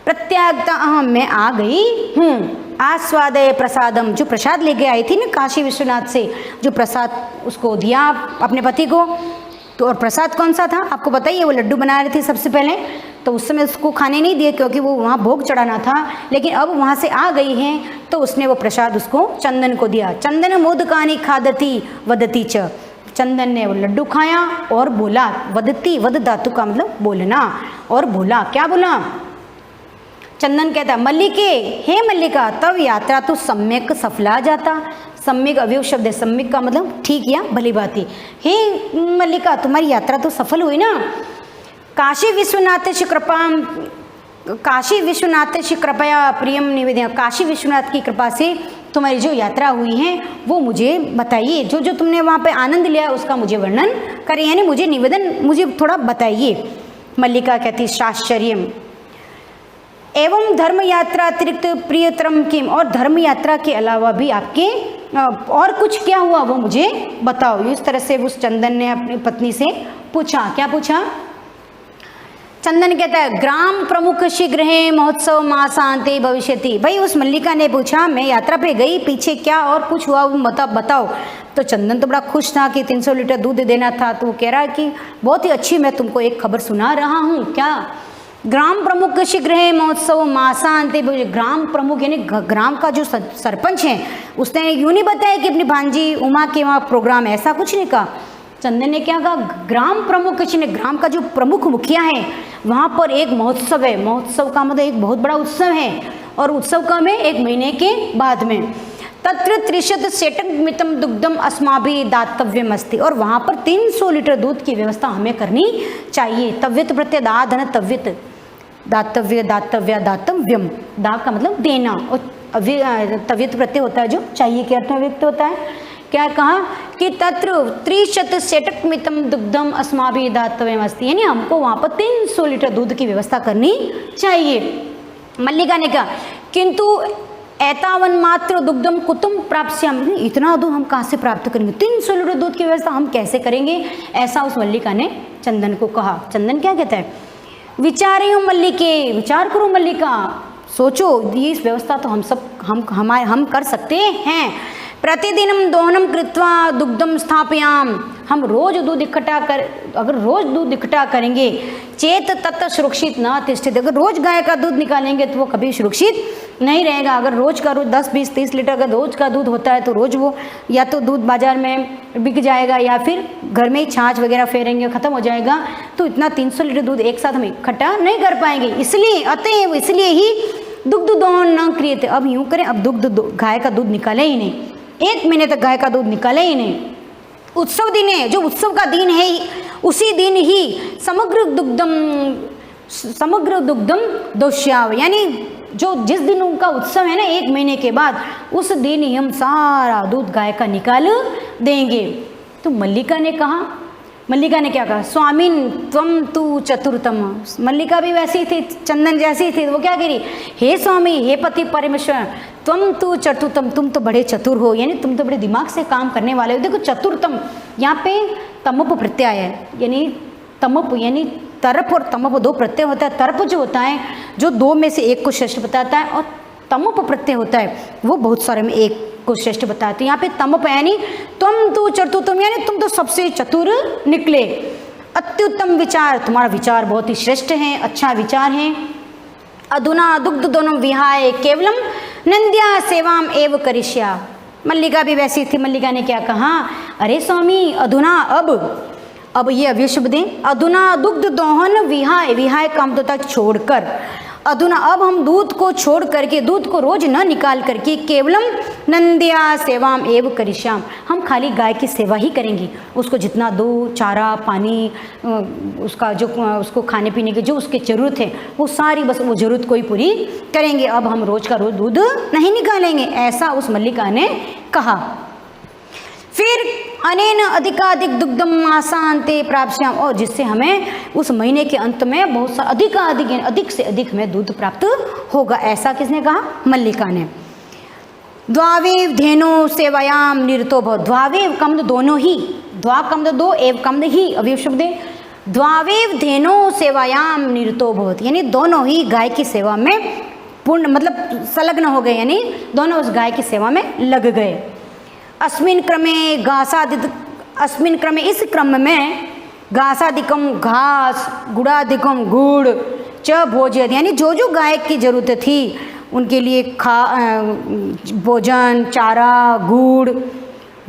प्रत्यागता अहम, मैं आ गई हूँ। आस्वादय प्रसादम, जो प्रसाद लेके आई थी ना काशी विश्वनाथ से, जो प्रसाद उसको दिया अपने पति को, तो और प्रसाद कौन सा था आपको बताइए, वो लड्डू बना रही थी सबसे पहले, तो उस समय उसको खाने नहीं दिए क्योंकि वो वहाँ भोग चढ़ाना था, लेकिन अब वहाँ से आ गई हैं तो उसने वो प्रसाद उसको चंदन को दिया। चंदन मोदकानि खादती वदती च, चंदन ने वो लड्डू खाया और बोला, वदती, वद धातु का मतलब बोलना, और बोला, क्या बोला, चंदन कहता मल्लिके, हे मल्लिका, तब यात्रा तो सम्यक सफला जाता। सम्यक अवयव शब्द है, सम्यक का मतलब ठीक या भली बाती। हे मल्लिका, तुम्हारी यात्रा तो सफल हुई ना। काशी विश्वनाथ से कृपया प्रियम निवेदन, काशी विश्वनाथ की कृपा से तुम्हारी जो यात्रा हुई है वो मुझे बताइए, जो जो तुमने वहाँ पे आनंद लिया उसका मुझे वर्णन करिए, यानी मुझे निवेदन, मुझे थोड़ा बताइए। मल्लिका कहती शाश्चर्यम एवं धर्म यात्रा अतिरिक्त प्रियतरम किम, और धर्म यात्रा के अलावा भी आपके और कुछ क्या हुआ वो मुझे बताओ। इस तरह से उस चंदन ने अपनी पत्नी से पूछा। क्या पूछा? चंदन कहता है ग्राम प्रमुख शीघ्र महोत्सव मासांते भविष्यति। भाई उस मल्लिका ने पूछा मैं यात्रा पे गई, पीछे क्या और कुछ हुआ बताओ। तो चंदन तो बड़ा खुश था कि 300 लीटर दूध देना था, तो वो कह रहा है कि बहुत ही अच्छी, मैं तुमको एक खबर सुना रहा हूँ। क्या? ग्राम प्रमुख शीघ्र महोत्सव मासांते। ग्राम प्रमुख यानी ग्राम का जो सरपंच है उसने यूँ नहीं बताया कि अपनी भांजी उमा के वहाँ प्रोग्राम, ऐसा कुछ नहीं कहा। चंदन ने क्या कहा? ग्राम प्रमुख, ग्राम का जो प्रमुख मुखिया है वहाँ पर एक महोत्सव है। महोत्सव का मतलब एक बहुत बड़ा उत्सव है, और उत्सव का में 1 महीने के बाद में तत्र 30 सेटक मितम दुग्धम अस्माभि दातव्यम अस्ति, और वहाँ पर 300 लीटर दूध की व्यवस्था हमें करनी चाहिए। तव्यत प्रत्यय दा धन तव्यत, दातव्य दातव्य दातव्यम, दा का मतलब देना, और तव्यत प्रत्यय होता है जो चाहिए के अर्थ में व्यक्त होता है। क्या कहा कि तत्र 30 सेटक मितम दुग्धम अस्माभि दातव्यम अस्ति, यानी हमको वहाँ पर 300 लीटर दूध की व्यवस्था करनी चाहिए। मल्लिका ने कहा किंतु एतावन मात्र दुग्धम कुतुम प्राप्स्याम, इतना दूध हम कहाँ से प्राप्त करेंगे, 300 लीटर दूध की व्यवस्था हम कैसे करेंगे, ऐसा उस मल्लिका ने चंदन को कहा। चंदन क्या कहता है? विचारे मल्लिके, विचार करो मल्लिका, सोचो, ये इस व्यवस्था तो हम कर सकते हैं। प्रतिदिनम दोहनम कृत्वा दुग्धम स्थापयाम, हम रोज दूध इकट्ठा कर, अगर रोज दूध इकट्ठा करेंगे चेत तत् सुरक्षित न तिष्ठित, अगर रोज गाय का दूध निकालेंगे तो वो कभी सुरक्षित नहीं रहेगा। अगर रोज का रोज 10, 20, 30 लीटर का रोज का दूध होता है तो रोज वो या तो दूध बाजार में बिक जाएगा या फिर घर में ही छाछ वगैरह फेरेंगे, ख़त्म हो जाएगा। तो इतना 300 लीटर दूध एक साथ हम इकट्ठा नहीं कर पाएंगे, इसलिए अतएव इसलिए ही दुग्ध दोहन न क्रियते। अब यूँ करें, अब गाय का दूध निकाले ही नहीं, 1 महीने तक गाय का दूध निकाले ही नहीं। उत्सव दिन है, जो उत्सव का दिन है उसी दिन ही समग्र दुग्धम दोष्याव, यानी जो जिस दिन उनका उत्सव है ना 1 महीने के बाद, उस दिन ही हम सारा दूध गाय का निकाल देंगे। तो मल्लिका ने कहा, मल्लिका ने क्या कहा, स्वामिन त्वम तु चतुर्थम। मल्लिका भी वैसी थी, चंदन जैसी थी। वो क्या कह रही, हे स्वामी, हे पति परमेश्वर, त्वम तु चतुर्थम, तुम तो बड़े चतुर हो, यानी तुम तो बड़े दिमाग से काम करने वाले हो। देखो चतुर्थम यहाँ पे तमुप प्रत्यय है, यानी तमुप यानी तरप और तमुप 2 प्रत्यय होता है। तरप जो होता है जो 2 में से 1 को श्रेष्ठ बताता है, और तमुप प्रत्यय होता है वो बहुत सारे में 1 को श्रेष्ठ बताता है। तो यहाँ पे तमुप यानी तुम तो चतुर्थम, यानी तुम तो सबसे चतुर निकले। अत्युत्तम विचार, तुम्हारा विचार बहुत ही श्रेष्ठ है, अच्छा विचार है। अधुना दुग्ध दोनों विहाय केवलम नंद्या सेवाम एव करिष्या। मल्लिका भी वैसी थी। मल्लिका ने क्या कहा, अरे स्वामी अधुना अब ये अव्यय शब्द है। अधुना दुग्ध दोहन विहाय, विहाय काम होता है छोड़कर। अधुना अब हम दूध को छोड़ करके, दूध को रोज न निकाल करके, केवलम नंद्या सेवाम एव करिष्याम, हम खाली गाय की सेवा ही करेंगे। उसको जितना दूध, चारा, पानी, उसका जो उसको खाने पीने की जो उसकी ज़रूरत है वो सारी बस वो ज़रूरत को ही पूरी करेंगे। अब हम रोज का रोज दूध नहीं निकालेंगे, ऐसा उस मल्लिका ने कहा। फिर अनेन अधिकाधिक दुग्धम आसानते प्राप्स्याम, और जिससे हमें उस महीने के अंत में बहुत सा अधिक से अधिक हमें दूध प्राप्त होगा। ऐसा किसने कहा, मल्लिका ने। द्वावेव धेनो सेवायाम निरतो भव। द्वावेव कम्द दोनों ही, द्वा कम्द 2, एव कम्द ही अवयव शब्द है। द्वावेव धेनो सेवायाम निरतो भवत, यानी दोनों ही गाय की सेवा में पूर्ण मतलब संलग्न हो गए, यानी दोनों उस गाय की सेवा में लग गए। अस्मिन क्रमे घासादिक, अस्मिन क्रमे इस क्रम में घासादिकम घास, गुड़ादिकम गुड़, च भोजन, यानी जो जो गाय की ज़रूरत थी उनके लिए भोजन, चारा, गुड़,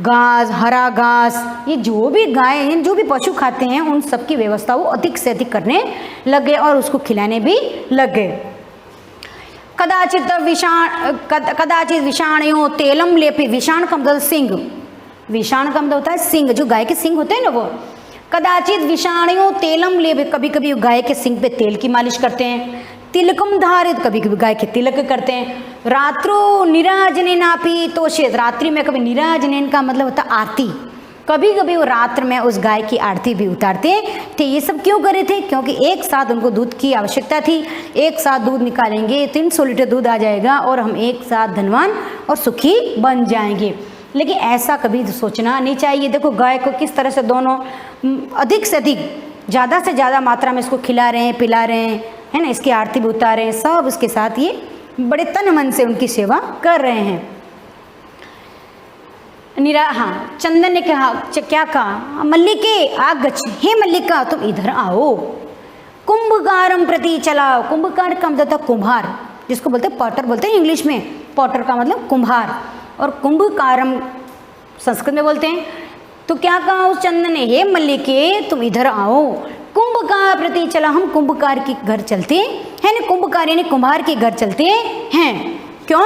घास, हरा घास, ये जो भी गाय हैं, जो भी पशु खाते हैं, उन सब की व्यवस्था वो अधिक से अधिक करने लग गए और उसको खिलाने भी लग गए। कदाचित विषाणयो तेलम लेपे, विषाण का मतलब सिंह, विषाण का मतलब होता है सिंह, जो गाय के सिंह होते हैं ना वो। कदाचित विषाणयो तेलम लेपे, कभी कभी गाय के सिंह पे तेल की मालिश करते हैं। तिलकम धारित, कभी कभी गाय के तिलक करते हैं। रात्रो निराजनेनापि तोषेत, रात्रि में कभी निराजनेन का मतलब होता है आरती, कभी कभी वो रात्र में उस गाय की आरती भी उतारते थे। ये सब क्यों करे थे, क्योंकि एक साथ उनको दूध की आवश्यकता थी। एक साथ दूध निकालेंगे 300 लीटर दूध आ जाएगा और हम एक साथ धनवान और सुखी बन जाएंगे। लेकिन ऐसा कभी सोचना नहीं चाहिए। देखो गाय को किस तरह से दोनों अधिक से अधिक, ज़्यादा से ज़्यादा मात्रा में इसको खिला रहे हैं, पिला रहे हैं, है ना, इसकी आरती भी उतार रहे हैं, सब उसके साथ ये बड़े तन मन से उनकी सेवा कर रहे हैं। हाँ, चंदन ने कहा, क्या कहा, मल्लिके आगच्छ, हे मल्लिका तुम इधर आओ। कुंभकारम प्रति चलाओ। कुंभकार का मतलब कुम्हार, जिसको बोलते हैं पॉटर, बोलते हैं इंग्लिश में। पॉटर का मतलब कुम्हार, और कुंभकारम संस्कृत में बोलते हैं। तो क्या कहा उस चंदन ने, हे मल्लिके तुम इधर आओ। कुंभकार प्रति चला, हम कुंभकार के घर चलते हैं ना, कुंभकार यानी कुम्हार के घर चलते हैं। क्यों,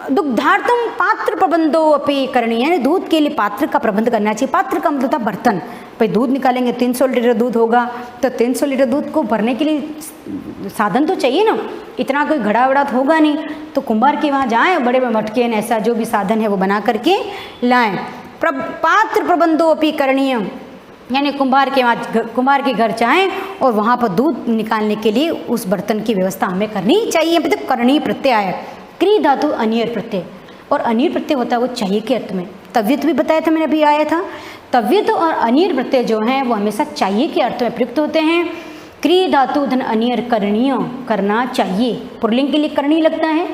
दुग्धार्थम पात्र प्रबंधो अपि करणीय, यानी दूध के लिए पात्र का प्रबंध करना चाहिए। पात्र का मतलब था बर्तन। भाई दूध निकालेंगे 300 लीटर दूध होगा, तो 300 लीटर दूध को भरने के लिए साधन तो चाहिए ना, इतना कोई घड़ा वड़ा तो होगा नहीं। तो कुंभार के वहाँ जाएं, बड़े बड़े मटके, ऐसा जो भी साधन है वो बना करके लाएं। पात्र प्रबंधो अपि करणीय, यानी कुम्हार के घर जाएं और वहाँ पर दूध निकालने के लिए उस बर्तन की व्यवस्था हमें करनी चाहिए। तो करणीय प्रत्यय आया, क्री धातु अनियर प्रत्यय, और अनियर प्रत्यय होता है वो चाहिए के अर्थ में। तव्यत भी बताया था मैंने, अभी आया था। तव्यत और अनियर प्रत्यय जो हैं वो हमेशा चाहिए के अर्थ में प्रयुक्त होते हैं। क्री धातु धन अनियर, करणीय, करना चाहिए। पुल्लिंग के लिए करणी लगता है,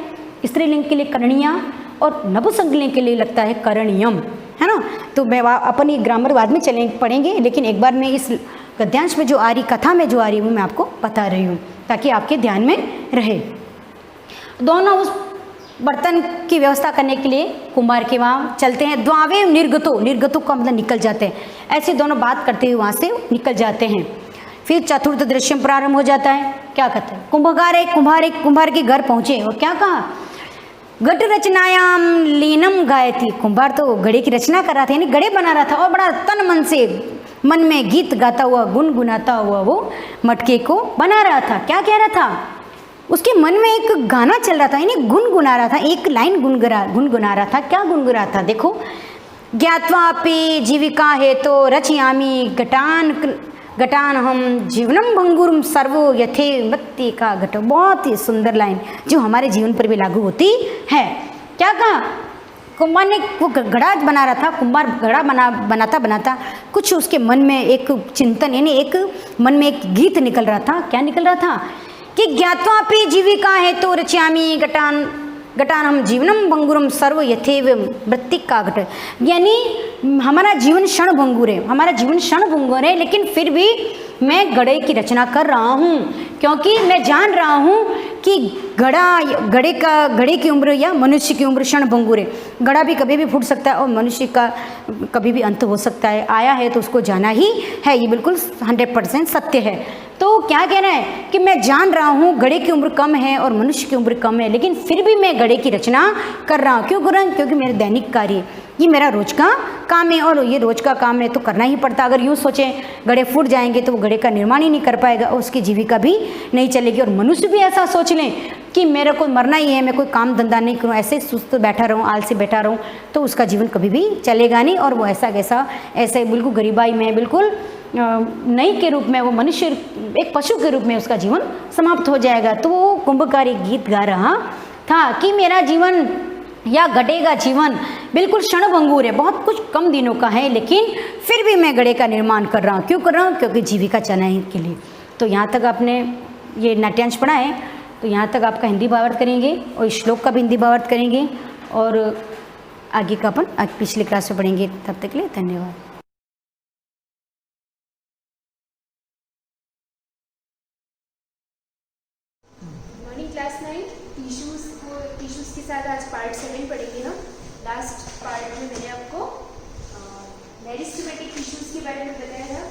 स्त्रीलिंग के लिए करणीया, और नपुंसकलिंग के लिए लगता है करणीयम, है ना। तो मैं अपनी ग्रामर बाद में पढ़ेंगे, लेकिन एक बार मैं इस गद्यांश में जो आ रही, कथा में जो आ रही है वो मैं आपको बता रही हूँ ताकि आपके ध्यान में रहे। दोनों उस बर्तन की व्यवस्था करने के लिए कुम्हार के वहाँ चलते हैं। द्वावे निर्गतो, निर्गतो का मतलब निकल जाते हैं, ऐसे दोनों बात करते हुए वहाँ से निकल जाते हैं। फिर चतुर्थ दृश्य प्रारंभ हो जाता है। क्या कहते हैं, कुम्हार के घर पहुँचे और क्या कहा, घट रचनायाम लीनम गायती। कुम्हार तो घड़े की रचना कर रहा था, यानी घड़े बना रहा था, और बड़ा तन मन से, मन में गीत गाता हुआ, गुनगुनाता हुआ वो मटके को बना रहा था। क्या कह रहा था, उसके मन में एक गाना चल रहा था, यानी गुनगुना रहा था, एक लाइन गुनगुना रहा था। क्या गुनगुना था देखो, ज्ञात्वापि जीविका हेतो रचयामि घटान हम जीवनम भंगुरम सर्वो यथे मत्ति का घटो। बहुत ही सुंदर लाइन जो हमारे जीवन पर भी लागू होती है। क्या कहा, कुम्हार ने वो घड़ा बना रहा था, कुम्हार घड़ा बनाता कुछ उसके मन में एक चिंतन, यानी एक मन में एक गीत निकल रहा था। क्या निकल रहा था कि ज्ञात्वापि जीविका हेतु रचयामि घटान हम जीवनम भंगुरम सर्व यथेव मृत्तिक का घट। यानी हमारा जीवन क्षण भंगुर है, हमारा जीवन क्षण भंगुर है, लेकिन फिर भी मैं घड़े की रचना कर रहा हूँ, क्योंकि मैं जान रहा हूँ कि घड़े की उम्र या मनुष्य की उम्र क्षण भंगुर है। घड़ा भी कभी भी फूट सकता है और मनुष्य का कभी भी अंत हो सकता है। आया है तो उसको जाना ही है, ये बिल्कुल 100% सत्य है। तो क्या कहना है कि मैं जान रहा हूँ घड़े की उम्र कम है और मनुष्य की उम्र कम है, लेकिन फिर भी मैं घड़े की रचना कर रहा हूँ। क्यों कर रहा हूँ? क्योंकि मेरा दैनिक कार्य, ये मेरा रोज का काम है, और ये रोज का काम है तो करना ही पड़ता। अगर यूँ सोचें घड़े फूट जाएंगे तो वो घड़े का निर्माण ही नहीं कर पाएगा और उसकी जीविका भी नहीं चलेगी। और मनुष्य भी ऐसा सोच लें कि मेरे को मरना ही है, मैं कोई काम धंधा नहीं करूँ, ऐसे सुस्त बैठा रहूँ, आलसी बैठा रहूँ, तो उसका जीवन कभी भी चलेगा नहीं, और वो ऐसा कैसा ऐसे बिल्कुल गरीबाई में, बिल्कुल नई के रूप में, वो मनुष्य एक पशु के रूप में उसका जीवन समाप्त हो जाएगा। तो वो कुंभकार एक गीत गा रहा था कि मेरा जीवन या घड़े का जीवन बिल्कुल क्षणभंगुर है, बहुत कुछ कम दिनों का है, लेकिन फिर भी मैं घड़े का निर्माण कर रहा हूँ। क्यों कर रहा हूँ? क्योंकि जीविका चलाने के लिए। तो यहाँ तक आपने ये नाट्यांश पढ़ा है, तो यहाँ तक आपका हिंदी भावार्थ करेंगे और इस श्लोक का भी हिंदी भावार्थ करेंगे, और आगे का अपन पिछले क्लास में पढ़ेंगे। तब तक के लिए धन्यवाद। क्लास 9 टिश्यूज़ के साथ आज पार्ट 7 पढ़ेंगे हम। लास्ट पार्ट में मैंने आपको मेरिस्टेमेटिक टिश्यूज़ के बारे में बताया था,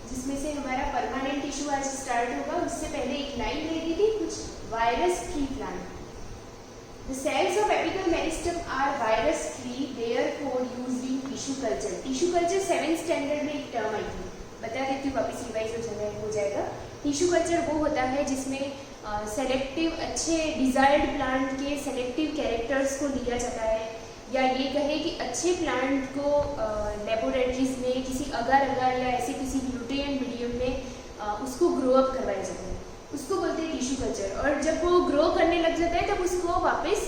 जिसमें से हमारा परमानेंट टिश्यू आज स्टार्ट होगा। उससे पहले एक लाइन ले दी थी, कुछ virus free plant. The cells of apical meristem are virus free, therefore used in tissue culture. Tissue culture 7th standard में एक टर्म आई थी, बता देती हूँ, वापस रिवाइज हो जाएगा। टिश्यू कल्चर वो होता है जिसमें सेलेक्टिव अच्छे डिजायर्ड प्लांट के सेलेक्टिव कैरेक्टर्स को लिया जाता है, या ये कहे कि अच्छे प्लांट को लेबोरेटरीज में किसी अगर या ऐसे किसी न्यूट्रिएंट मीडियम में उसको ग्रो अप करवाया जाता है, उसको बोलते हैं टिश्यू कल्चर। और जब वो ग्रो करने लग जाता है तब उसको वापस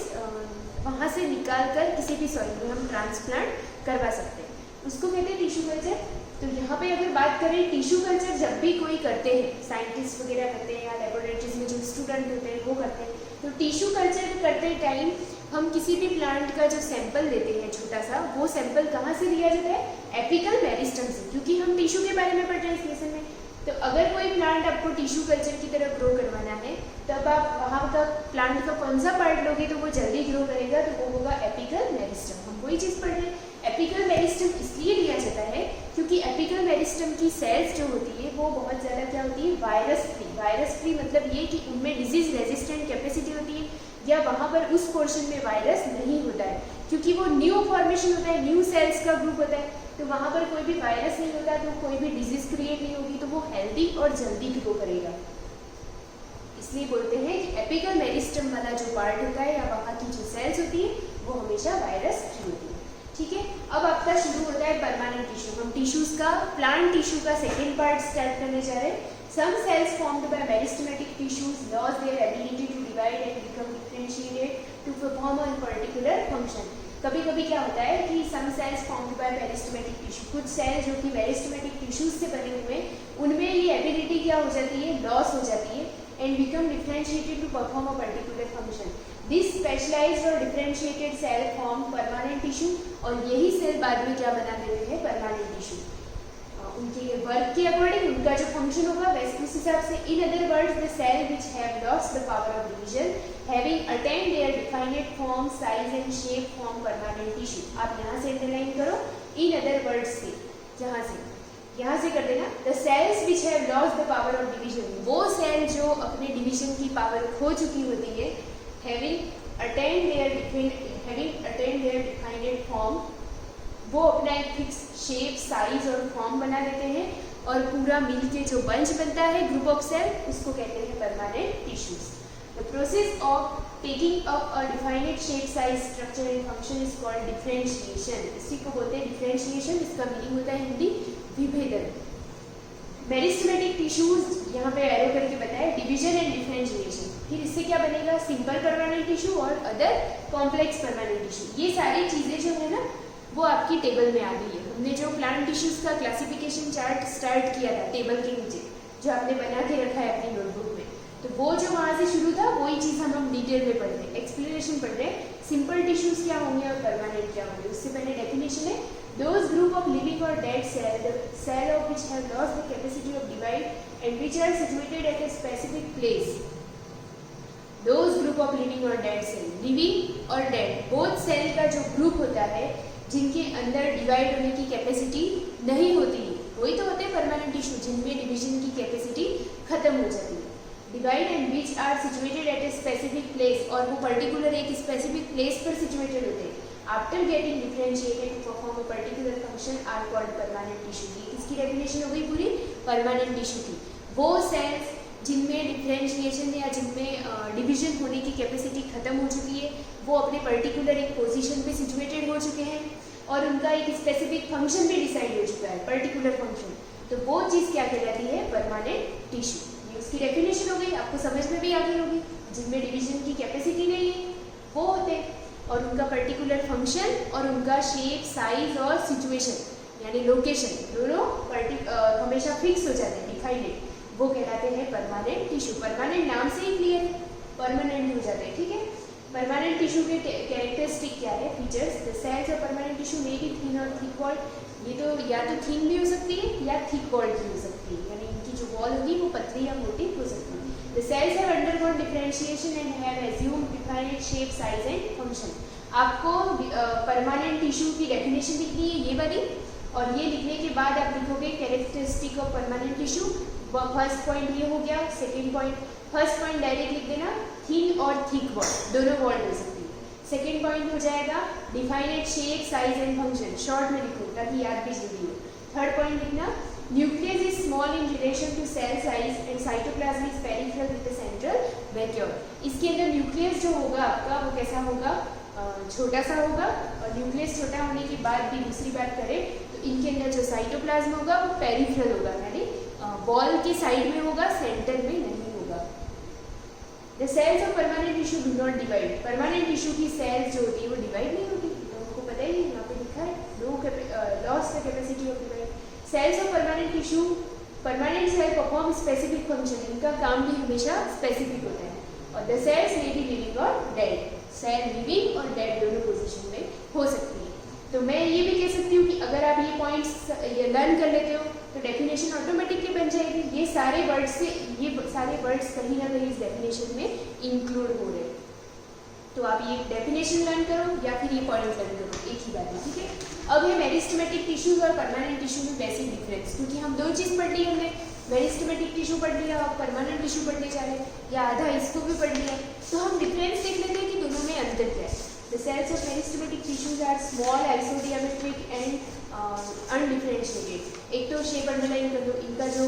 वहाँ से निकाल कर किसी भी सॉइल में हम ट्रांसप्लांट करवा सकते हैं, उसको कहते हैं टिश्यू कल्चर। तो यहाँ पे अगर बात करें टिश्यू कल्चर जब भी कोई करते हैं, साइंटिस्ट वगैरह करते हैं या लेबोरेटरीज में जो स्टूडेंट होते हैं वो करते हैं, तो टिश्यू कल्चर करते टाइम हम किसी भी प्लांट का जो सैंपल लेते हैं छोटा सा, वो सैंपल कहाँ से लिया जाता है? एपिकल मेरिस्टम से, क्योंकि हम टिश्यू के बारे में पढ़ रहे हैं इस लेसन में। तो अगर कोई प्लांट आपको टिश्यू कल्चर की तरह ग्रो करवाना है, तब आप वहाँ का प्लांट का कौन सा पार्ट लोगे तो वो जल्दी ग्रो करेगा, तो वो होगा एपिकल मेरिस्टम। हम वही चीज़ पढ़ रहे हैं। एपिकल मेरिस्टम इसलिए लिया जाता है क्योंकि एपिकल मेरिस्टम की सेल्स जो होती है वो बहुत ज़्यादा क्या होती है? Virus free. वायरस फ्री मतलब ये कि उनमें डिजीज रेजिस्टेंट कैपेसिटी होती है, या वहाँ पर उस पोर्शन में वायरस नहीं होता है, क्योंकि वो न्यू फॉर्मेशन होता है, न्यू सेल्स का ग्रुप होता है, तो वहाँ पर कोई भी वायरस नहीं होता, तो कोई भी डिजीज क्रिएट नहीं होगी, तो वो हेल्दी और जल्दी ग्रो करेगा। इसलिए बोलते हैं कि एपिकल मेरिस्टम वाला जो पार्ट होता है या वहाँ की जो सेल्स होती है वो हमेशा वायरस फ्री होती है। ठीक है, अब आपका शुरू होता है परमानेंट टिश्यू। हम टिश्यूज का, प्लांट टिश्यू का सेकेंड पार्ट स्टार्ट करने जा रहे हैं। Some cells formed by meristematic tissues loss their ability to divide and become differentiated to perform a particular function. कभी कभी क्या होता है कि some cells formed by meristematic tissue, कुछ सेल्स जो कि मेरिस्टेमेटिक टिश्यूज से बने हुए हैं, उनमें ये एबिलिटी क्या हो जाती है? लॉस हो जाती है, and become differentiated to perform a particular function. This specialised और differentiated cell form permanent tissue, और यही सेल बाद में क्या बना देते हैं? Permanent tissue. उनके वर्क के अकॉर्डिंग उनका जो फंक्शन होगा वैसे उस हिसाब से। In other words the cell which have lost the power of division having attained their defined form, size and shape form permanent tissue. आप यहाँ से अंडरलाइन करो, इन अदर वर्ड्स से, यहाँ से कर देना। The cells which have lost the power of division, वो सेल जो अपने डिवीजन की पावर खो चुकी होती है, having attained their defined form, वो अपना एक फिक्स शेप, साइज और फॉर्म बना देते हैं, और पूरा मिल के जो बंच बनता है, ग्रुप ऑफ सेल, उसको कहते हैं permanent tissues. The process of taking up a defined shape size structure and function is called differentiation. इसी को बोलते हैं डिफरेंशिएशन। इसका मीनिंग होता है हिंदी विभेदन। मेरिस्टेमेटिक टिश्यूज यहाँ पे एरो करके बताया, डिवीजन एंड डिफरेंशिएशन। फिर इससे क्या बनेगा, सिंपल परमानेंट टिश्यू और अदर कॉम्प्लेक्स परमानेंट टिश्यू। ये सारी चीजें जो है ना वो आपकी टेबल में आ गई है। हमने जो प्लांट टिश्यूज का क्लासिफिकेशन चार्ट स्टार्ट किया था टेबल के नीचे, जो आपने बना के रखा है अपनी नोटबुक में, तो वो जो वहाँ से शुरू था वही चीज़ हम डिटेल में पढ़ रहे हैं, एक्सप्लेनेशन पढ़ रहे हैं। सिंपल टिश्यूज क्या होंगे और परमानेंट क्या होंगे। उससे पहले डेफिनेशन है, those group of living or dead cell, the cell of which have lost the capacity of divide and which are situated at a specific place. Those group of living or dead cell, living और dead both cell का जो group होता है जिनके अंदर divide होने की capacity नहीं होती है, वही तो होते हैं परमानेंट टिश्यू जिनमें डिवीजन की कैपेसिटी खत्म हो जाती है। Divide and which are situated at a specific place, और वो पर्टिकुलर एक स्पेसिफिक प्लेस पर सिचुएटेड होते हैं। After getting differentiated to perform a particular function are called permanent tissue. ये किसकी डेफिनेशन हो गई पूरी, परमानेंट टिश्यू की। वो सेल्स जिनमें डिफरेंशिएशन या जिनमें डिवीजन होने की कैपेसिटी खत्म हो चुकी है, वो अपने पर्टिकुलर एक पोजीशन पे सिचुएटेड हो चुके हैं और उनका एक स्पेसिफिक फंक्शन भी डिसाइड हो चुका है, पर्टिकुलर फंक्शन। तो वो चीज़ क्या कहलाती है, परमानेंट टिश्यू। ये उसकी डेफिनेशन हो गई, आपको समझ में भी आ गई होगी। जिनमें डिवीजन की कैपेसिटी नहीं है वो होते हैं, और उनका पर्टिकुलर फंक्शन और उनका शेप, साइज और सिचुएशन यानी लोकेशन दोनों हमेशा फिक्स हो जाते हैं, डिफाइनेड, वो कहलाते हैं परमानेंट टिश्यू। परमानेंट नाम से ही क्लियर है, परमानेंट हो जाते हैं, ठीक है। परमानेंट टिश्यू के कैरेक्टरिस्टिक क्या है, features. The cells of permanent tissue may be thin और थिक वॉल्ड। ये तो या तो थिन भी हो सकती है या थिक वॉल्ड भी हो सकती है, यानी इनकी जो वॉल होगी वो पतली या मोटी हो सकती है। The cells have undergone differentiation and have assumed defined shape, size and function. आपको परमानेंट टिश्यू की डेफिनेशन लिखनी है ये वाली, और ये लिखने के बाद आप लिखोगे characteristic of permanent tissue. First point ये हो गया। Second point, first point direct लिख देना, थिन और थिक वॉल, दोनों वॉल हो सकती है। सेकंड पॉइंट हो जाएगा defined shape, size and function, short में लिखो ताकि याद भी जल्दी हो। थर्ड पॉइंट लिखना, nucleus is small in relation to cell size and cytoplasm is peripheral with the central vacuole. इसके अंदर न्यूक्लियस जो होगा आपका वो कैसा होगा, छोटा सा होगा, और न्यूक्लियस छोटा होने के बाद भी दूसरी बात करें तो इनके अंदर जो साइटोप्लाज्म होगा वो पेरिफेरल होगा, यानी वॉल के साइड में होगा, सेंटर में नहीं होगा। The cells of permanent tissue do not divide. Permanent tissue की सेल्स जो होती है वो डिवाइड नहीं होती, तो उनको पता ही नहीं, यहाँ पे लिखा है loss the capacity of divide. Cells of permanent tissue, permanent cell perform specific function, इनका काम भी हमेशा स्पेसिफिक होता है। और the cells may be living और डेड, सेल लिविंग और डेड दोनों पोजीशन में हो सकती है। तो मैं ये भी कह सकती हूँ कि अगर आप ये पॉइंट्स ये लर्न कर लेते हो तो डेफिनेशन ऑटोमेटिकली बन जाएगी। ये सारे वर्ड्स से, ये सारे वर्ड्स कहीं ना कहीं इस डेफिनेशन में इंक्लूड हो रहे हैं। तो आप ये डेफिनेशन लर्न करो या फिर ये पॉइंट लर्न करो, एक ही बात है, ठीक है। अब है मेरिस्टेमेटिक टिश्यूज और परमानेंट टिश्यू में बेसिक डिफरेंस, क्योंकि हम दो चीज़ पढ़ ली हमने, मेरिस्टेमेटिक टिश्यू पढ़ लिया और परमानेंट टिश्यू पढ़ने जा रहे हैं, या आधा इसको भी पढ़ लिया, तो हम डिफरेंस देख लेते हैं कि दोनों में अंतर क्या है। The cells of meristematic tissues are small, isodiametric and undifferentiated. एक तो शेप अंडरलाइन कर दो, इनका जो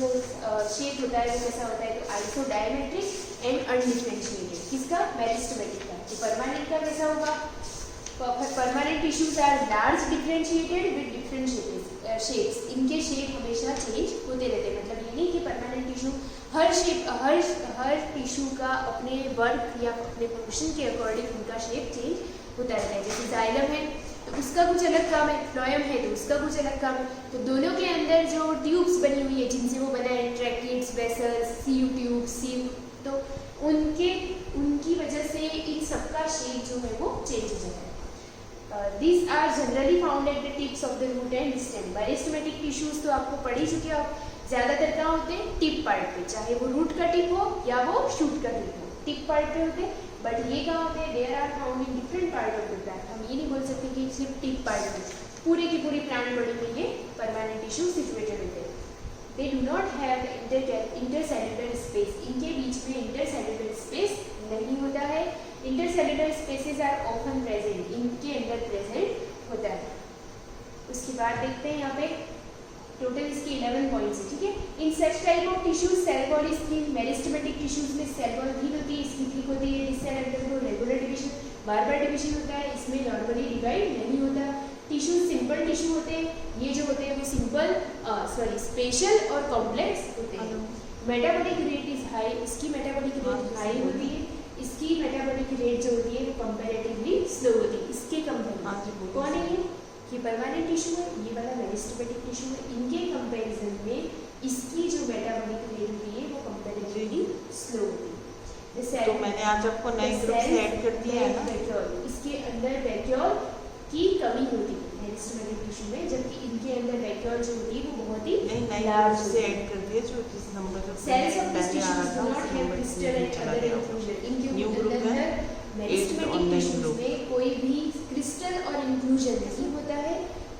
शेप होता है वो कैसा होता है, तो आइसोडायमेट्रिक एंड अनडिफरेंशिएटेड। किसका, मेरिस्टेमेटिक का। तो परमानेंट का कैसा होगा, permanent tissues are large differentiated with different shapes. इनके शेप हमेशा चेंज होते रहते हैं, मतलब ये नहीं कि परमानेंट टिश्यू हर शेप, हर टिश्यू का अपने वर्क या अपने फंक्शन के अकॉर्डिंग उनका शेप चेंज होता रहता है। जैसे जाइलम है तो उसका कुछ अलग काम है, फ्लोएम है तो उसका कुछ अलग काम है। तो दोनों के अंदर जो ट्यूब्स बनी हुई है जिनसे वो बना है, ट्रैकिड्स, वेसल्स, सीव ट्यूब, सीव, तो उनकी वजह से इन सबका शेप जो है वो चेंज हो जाता है। These are generally found at the tips of the root and stem. Meristematic tissues तो आपको पढ़ ही चुके हो आप, ज़्यादातर कहाँ होते हैं, टिप पार्ट पे, चाहे वो रूट का टिप हो या वो शूट का टिप हो, टिप पार्ट पे होते हैं। बट ये कहाँ होते हैं, there are found in different part of the plant. हम ये नहीं बोल सकते कि सिर्फ टिप पार्ट में, पूरे की पूरी प्लांट बॉडी में ये परमानेंट टिश्यू सिचुएटेड होते हैं। They do not have intercellular space, इनके बीच में इंटरसेल्युलर स्पेस नहीं होता है। Intercellular spaces are often present, इनके अंदर प्रेजेंट होता है। उसके बाद देखते हैं यहाँ पे टोटल इसके 11 पॉइंट्स है, ठीक है। In such type of tissues cell wall is thin, meristematic tissues में सेल वॉल थिन होती है, इसकी थिक होती है, इस सेल अंदर को रेगुलर डिवीजन बार बार डिवीजन होता है, इसमें नॉर्मली डिवाइड नहीं होता। टिश्यू सिंपल टिश्यू होते हैं, ये जो होते हैं वो सिंपल स्पेशल और कॉम्प्लेक्स होते हैं। मेटाबॉलिक रेट इज हाई, इसकी मेटाबॉलिक रेट हाई होती है, इसकी मेटाबॉलिक रेट जो होती है वो कंपैरेटिवली स्लो होती है इसके कंपेरिजन। कौन है ये परमानेंट टिश्यू है, ये वाला मेरिस्टेमेटिक टिश्यू है, इनके कंपैरिजन में इसकी जो मेटाबॉलिक रेट होती है वो कंपैरेटिवली स्लो होती है। तो मैंने आज आपको नए ग्रुप से ऐड कर दिया है ना, इसके अंदर वैक्यूल की कमी होती है मेरिस्टेमेटिक टिश्यू में, जबकि इनके अंदर वैक्यूल जो होती है वो बहुत ही लार्ज से ऐड कर दिया जो जिस number cells of this tissues do not have crystal and other inclusion. इनके अंदर मेरिस्टेमेटिक टिश्यूज में कोई भी क्रिस्टल और इंक्लूजन नहीं होता है,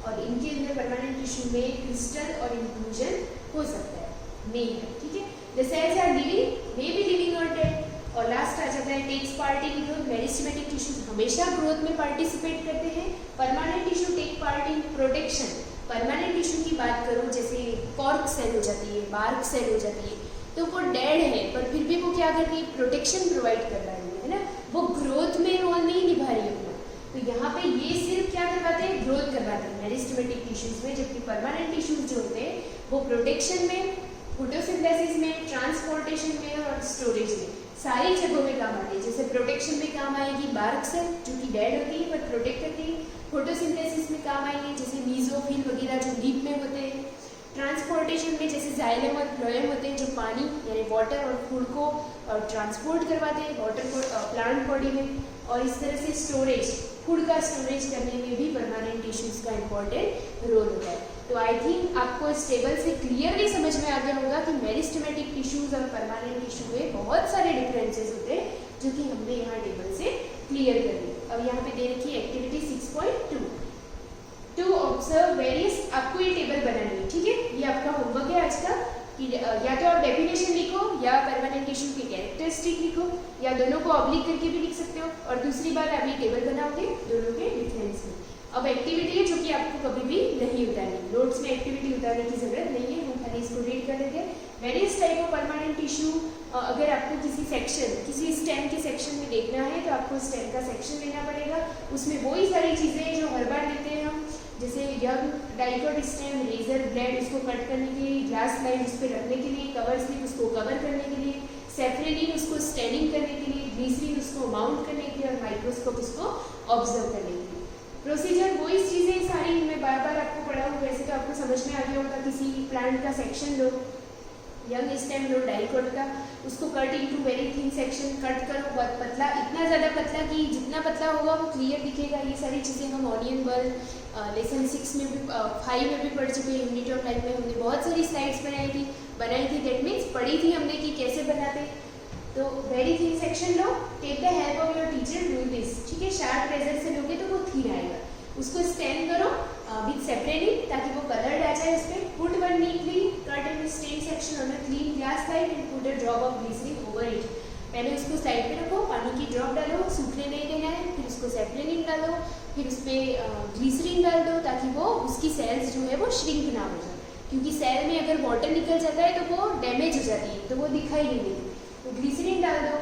और इनके अंदर परमानेंट टिश्यू में क्रिस्टल और इंक्लूजन हो सकता है, मेन है, ठीक है। The cells are living, may be living और डेड। और लास्ट आ जाता है takes part in growth. Meristematic tissues हमेशा ग्रोथ में पार्टिसिपेट करते हैं, permanent tissue take part in protection. Permanent tissue की बात करो, जैसे कॉर्क सेल हो जाती है, बार्क सेल हो जाती है, तो वो डेड है पर फिर भी वो क्या कर रही है, प्रोटेक्शन प्रोवाइड कर रही है ना, वो ग्रोथ में रोल नहीं निभा रही है अपना। तो यहाँ पे ये सिर्फ क्या करवाते हैं, ग्रोथ करवाते हैं मेरिस्टेमेटिक टिश्यूज में, जबकि परमानेंट टिश्यूज जो होते हैं वो प्रोटेक्शन में, फोटोसिंथेसिस में, ट्रांसपोर्टेशन में और स्टोरेज में सारी जगहों में काम आती है। जैसे प्रोटेक्शन में काम आएगी बार्क सेल जो कि डेड होती है पर प्रोटेक्ट करती है, फोटोसिंथेसिस में काम आएंगे जैसे मीजोफिल वगैरह जो लीफ में होते हैं, ट्रांसपोर्टेशन में जैसे जाइलम और फ्लोएम होते हैं जो पानी यानी वाटर और फूड को ट्रांसपोर्ट करवाते हैं वाटर को प्लांट बॉडी में, और इस तरह से स्टोरेज, फूड का स्टोरेज करने में भी परमानेंट टिश्यूज का इंपॉर्टेंट रोल होता है। तो आई थिंक आपको इस टेबल से क्लियरली समझ में आ गया होगा कि मेरिस्टेमेटिक टिश्यूज और परमानेंट टिश्यू में बहुत सारे डिफरेंसेस होते हैं जो कि हमने यहाँ टेबल से क्लियर कर दी। अब यहाँ पे दे रखी है एक्टिविटी 6.2 टू ऑब्जर्व वेरियस। आपको ये टेबल बनानी है, ठीक है, ये आपका होमवर्क है आज का कि या तो आप डेफिनेशन लिखो या परमानेंट टिश्यू की कैरेक्टरिस्टिक लिखो, या दोनों को ऑब्लिक करके भी लिख सकते हो, और दूसरी बार आप ये टेबल बनाओगे दोनों के डिफरेंस में। अब एक्टिविटी है जो कि आपको कभी भी नहीं उतारनी, नोट्स में एक्टिविटी उतारने की जरूरत नहीं है, हम खाली इसको रीड कर लेते हैं। Various type of permanent tissue, अगर आपको किसी सेक्शन, किसी स्टेम के सेक्शन में देखना है तो आपको स्टेम का सेक्शन लेना पड़ेगा, उसमें वही सारी चीज़ें जो हर बार लेते हैं हम, जैसे young dicot stem, razor blade उसको कट करने के लिए, ग्लास स्लाइड उस पर रखने के लिए, कवर स्लिप उसको कवर करने के लिए, सेफ्रेलिन उसको स्टेनिंग करने के लिए, ग्लिसरीन उसको माउंट करने के लिए, और माइक्रोस्कोप उसको ऑब्जर्व करने के लिए। प्रोसीजर वही चीज़ें सारी मैं बार बार आपको पढ़ाऊँ, वैसे तो आपको समझ में आ गया होगा। किसी प्लांट का सेक्शन लो, यंग स्टेम लो डाइकोट का, उसको cut into very thin section, cut करो बहुत पतला, इतना ज़्यादा पतला कि जितना पतला होगा वो क्लियर दिखेगा। ये सारी चीज़ें हम ऑनियन बल्ब लेसन 6 में भी 5 में भी पढ़ चुके हैं, यूनिट ऑफ लाइफ में हमने बहुत सारी स्लाइड्स बनाई थी। दैट मीन्स पढ़ी थी हमने कि कैसे बनाते। तो वेरी थिन सेक्शन लो, take the help of your teacher, do this, ठीक है। शार्प रेजर से लोगे तो वो थिन आएगा, उसको स्टेन करो विथ सेपरेटिंग ताकि वो कलर्ड आ जाए उस पर। Put one neatly cut and stain section on a clean glass slide and put a drop of glycerine over it. पहले उसको स्लाइड पे रखो, पानी की ड्रॉप डालो, सूखने नहीं देना है, फिर उसको सेपरेटिंग डालो, फिर उस पर ग्लिसरीन डाल दो ताकि वो उसकी सेल्स जो है वो श्रिंक ना हो जाए, क्योंकि सेल में अगर वाटर निकल जाता है तो वो डैमेज हो जाती है, तो वो दिखाई नहीं देती। तो ग्लिसरीन डाल दो।